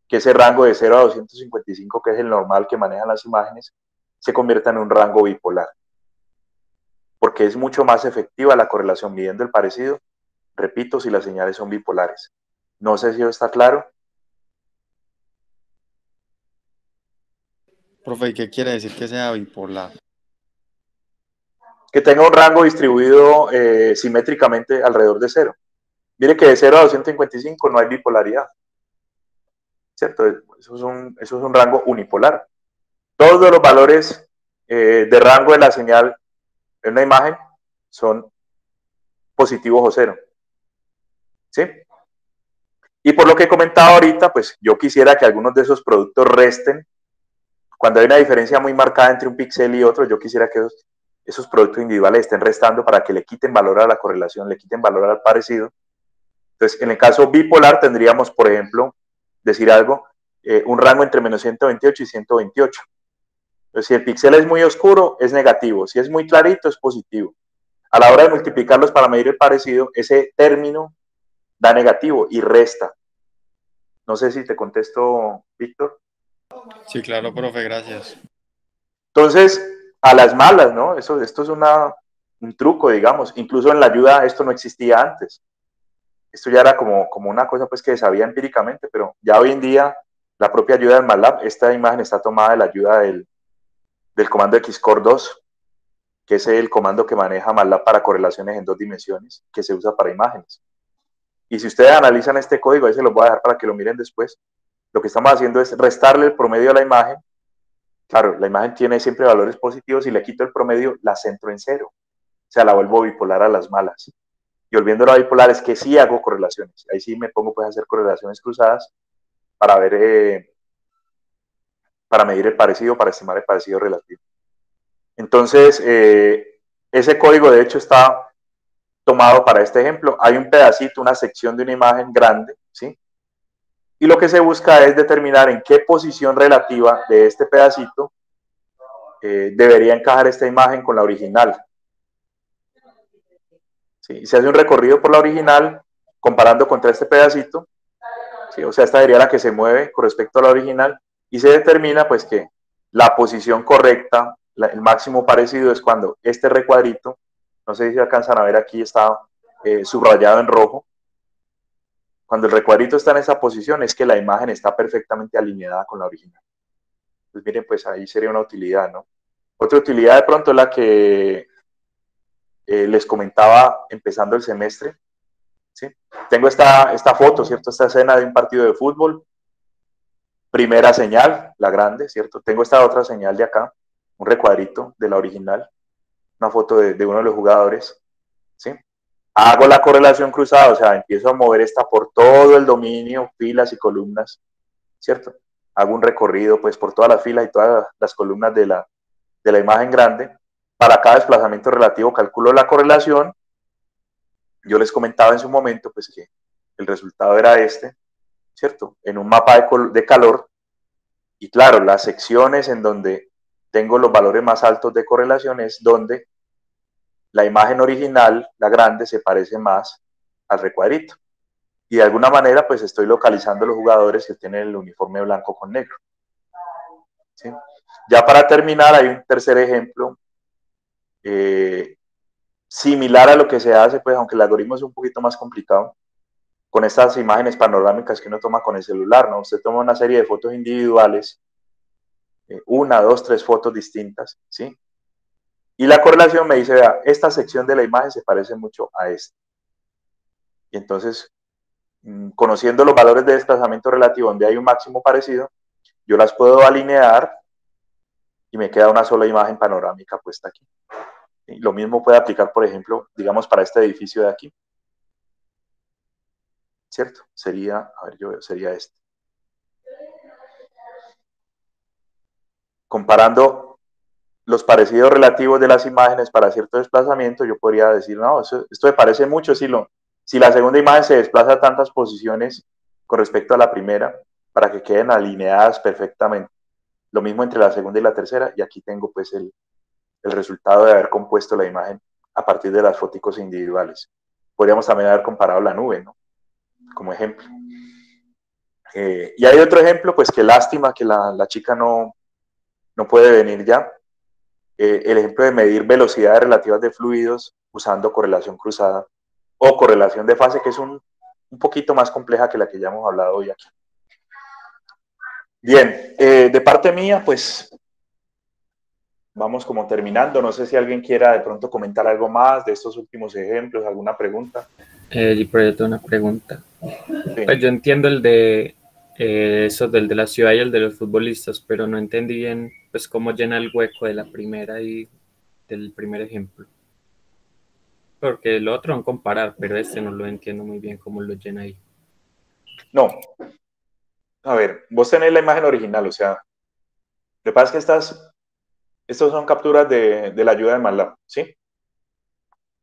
que ese rango de 0 a 255, que es el normal que manejan las imágenes, se convierta en un rango bipolar. Porque es mucho más efectiva la correlación midiendo el parecido, repito, si las señales son bipolares. No sé si eso está claro. Profe, ¿y qué quiere decir que sea bipolar? Que tenga un rango distribuido simétricamente alrededor de cero. Mire que de 0 a 255 no hay bipolaridad, ¿cierto? Eso es un rango unipolar. Todos los valores de rango de la señal en una imagen son positivos o cero, ¿sí? Y por lo que he comentado ahorita, pues yo quisiera que algunos de esos productos resten. Cuando hay una diferencia muy marcada entre un píxel y otro, yo quisiera que esos productos individuales estén restando para que le quiten valor a la correlación, le quiten valor al parecido. Entonces, en el caso bipolar tendríamos, por ejemplo, decir algo, un rango entre menos 128 y 128. Entonces, si el píxel es muy oscuro, es negativo. Si es muy clarito, es positivo. A la hora de multiplicarlos para medir el parecido, ese término da negativo y resta. No sé si te contesto, Víctor. Sí, claro, profe, gracias. Entonces, a las malas, ¿no? Esto es un truco, digamos. Incluso en la ayuda esto no existía antes. Esto ya era como una cosa pues que se sabía empíricamente, pero ya hoy en día la propia ayuda del MATLAB, esta imagen está tomada de la ayuda del comando XCore 2, que es el comando que maneja MATLAB para correlaciones en 2 dimensiones, que se usa para imágenes. Y si ustedes analizan este código, ahí se los voy a dejar para que lo miren después, lo que estamos haciendo es restarle el promedio a la imagen. Claro, la imagen tiene siempre valores positivos y le quito el promedio, la centro en cero. O sea, la vuelvo bipolar a las malas. Y volviendo a bipolar, es que sí hago correlaciones. Ahí sí me pongo pues a hacer correlaciones cruzadas para ver, para medir el parecido, para estimar el parecido relativo. Entonces, ese código de hecho está tomado para este ejemplo. Hay un pedacito, una sección de una imagen grande, ¿sí? Y lo que se busca es determinar en qué posición relativa de este pedacito debería encajar esta imagen con la original. ¿Sí? Se hace un recorrido por la original comparando contra este pedacito, ¿sí? O sea, esta sería la que se mueve con respecto a la original y se determina pues que la posición correcta, el máximo parecido es cuando este recuadrito, no sé si alcanzan a ver aquí, está subrayado en rojo. Cuando el recuadrito está en esa posición es que la imagen está perfectamente alineada con la original. Pues miren, pues ahí sería una utilidad, ¿no? Otra utilidad de pronto es la que les comentaba empezando el semestre, ¿sí? Tengo esta foto, ¿cierto? Esta escena de un partido de fútbol. Primera señal, la grande, ¿cierto? Tengo esta otra señal de acá, un recuadrito de la original, una foto de uno de los jugadores, ¿sí? Hago la correlación cruzada, o sea, empiezo a mover esta por todo el dominio, filas y columnas, ¿cierto? Hago un recorrido, pues, por todas las filas y todas las columnas de la imagen grande. Para cada desplazamiento relativo calculo la correlación. Yo les comentaba en su momento, pues, que el resultado era este, ¿cierto? En un mapa de calor. Y claro, las secciones en donde tengo los valores más altos de correlación es donde la imagen original, la grande, se parece más al recuadrito. Y de alguna manera, pues estoy localizando los jugadores que tienen el uniforme blanco con negro. ¿Sí? Ya para terminar, hay un tercer ejemplo similar a lo que se hace, pues aunque el algoritmo es un poquito más complicado, con estas imágenes panorámicas que uno toma con el celular, ¿no? Usted toma una serie de fotos individuales, una, dos, tres fotos distintas, ¿sí? Y la correlación me dice, vea, esta sección de la imagen se parece mucho a esta. Y entonces, conociendo los valores de desplazamiento relativo donde hay un máximo parecido, yo las puedo alinear y me queda una sola imagen panorámica puesta aquí. ¿Sí? Lo mismo puede aplicar, por ejemplo, digamos, para este edificio de aquí. ¿Cierto? Sería, a ver, yo veo, sería este. Comparando los parecidos relativos de las imágenes para cierto desplazamiento, yo podría decir, no, esto me parece mucho si la segunda imagen se desplaza a tantas posiciones con respecto a la primera, para que queden alineadas perfectamente. Lo mismo entre la segunda y la tercera, y aquí tengo pues el resultado de haber compuesto la imagen a partir de las fotos individuales. Podríamos también haber comparado la nube, ¿no? Como ejemplo. Y hay otro ejemplo, pues qué lástima que la chica no puede venir ya. El ejemplo de medir velocidades relativas de fluidos usando correlación cruzada o correlación de fase, que es un poquito más compleja que la que ya hemos hablado hoy aquí. Bien, de parte mía, pues vamos como terminando. No sé si alguien quiera de pronto comentar algo más de estos últimos ejemplos, alguna pregunta. Y por yo tengo una pregunta. Sí. Pues yo entiendo el de eso del de la ciudad y el de los futbolistas, pero no entendí bien pues cómo llena el hueco de la primera y del primer ejemplo. Porque el otro no comparar, pero este no lo entiendo muy bien cómo lo llena ahí. No, a ver, vos tenés la imagen original, o sea, lo que pasa es que estos son capturas de la ayuda de MATLAB, ¿sí?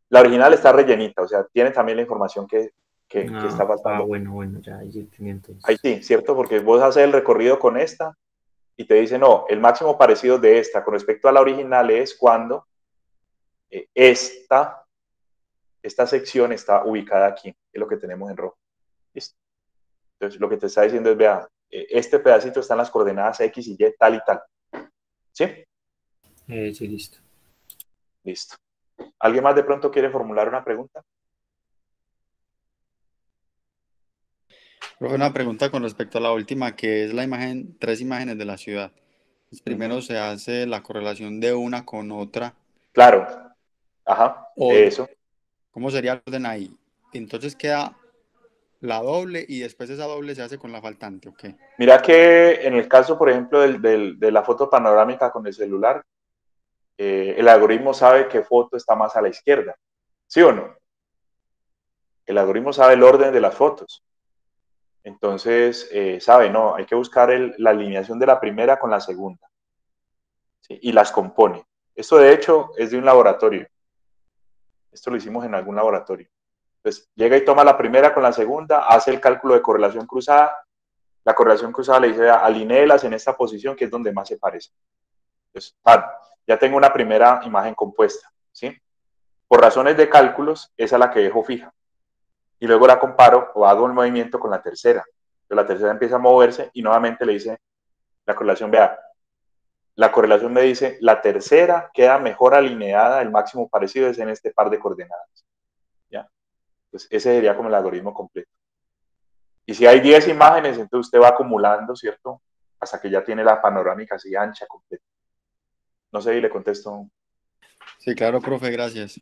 La original está rellenita, o sea, tiene también la información que está faltando. Bueno, ya ahí entendí Ahí entonces. sí, ¿cierto? Porque vos haces el recorrido con esta y te dice, no, el máximo parecido de esta con respecto a la original es cuando esta sección está ubicada aquí, es lo que tenemos en rojo. ¿Listo? Entonces, lo que te está diciendo es, vea, este pedacito está en las coordenadas X y Y, tal y tal. ¿Sí? Sí, listo. Listo. ¿Alguien más de pronto quiere formular una pregunta? Profe, una pregunta con respecto a la última, que es la imagen, 3 imágenes de la ciudad. Pues primero se hace la correlación de una con otra, Claro. Ajá, o eso. ¿cómo sería el orden ahí? Entonces queda la doble y después esa doble se hace con la faltante, ¿ok? Mira que en el caso, por ejemplo, de la foto panorámica con el celular, el algoritmo sabe qué foto está más a la izquierda. ¿Sí o no? El algoritmo sabe el orden de las fotos. Entonces, sabe, no, hay que buscar la alineación de la primera con la segunda. ¿Sí? Y las compone. Esto, de hecho, es de un laboratorio. Esto lo hicimos en algún laboratorio. Entonces, llega y toma la primera con la segunda, hace el cálculo de correlación cruzada. La correlación cruzada le dice, alinéelas en esta posición, que es donde más se parece. Entonces, ya tengo una primera imagen compuesta, ¿sí? Por razones de cálculos, esa es la que dejo fija. Y luego la comparo o hago un movimiento con la tercera. Entonces, la tercera empieza a moverse y nuevamente le dice la correlación, vea, la correlación me dice, la tercera queda mejor alineada, el máximo parecido es en este par de coordenadas. ¿Ya? Pues ese sería como el algoritmo completo. Y si hay 10 imágenes, entonces usted va acumulando, ¿cierto? Hasta que ya tiene la panorámica así ancha, completa. No sé si le contesto. Sí, claro, profe, gracias.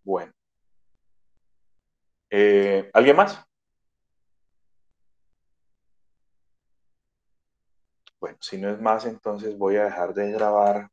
Bueno. ¿Alguien más? Bueno, si no es más, entonces voy a dejar de grabar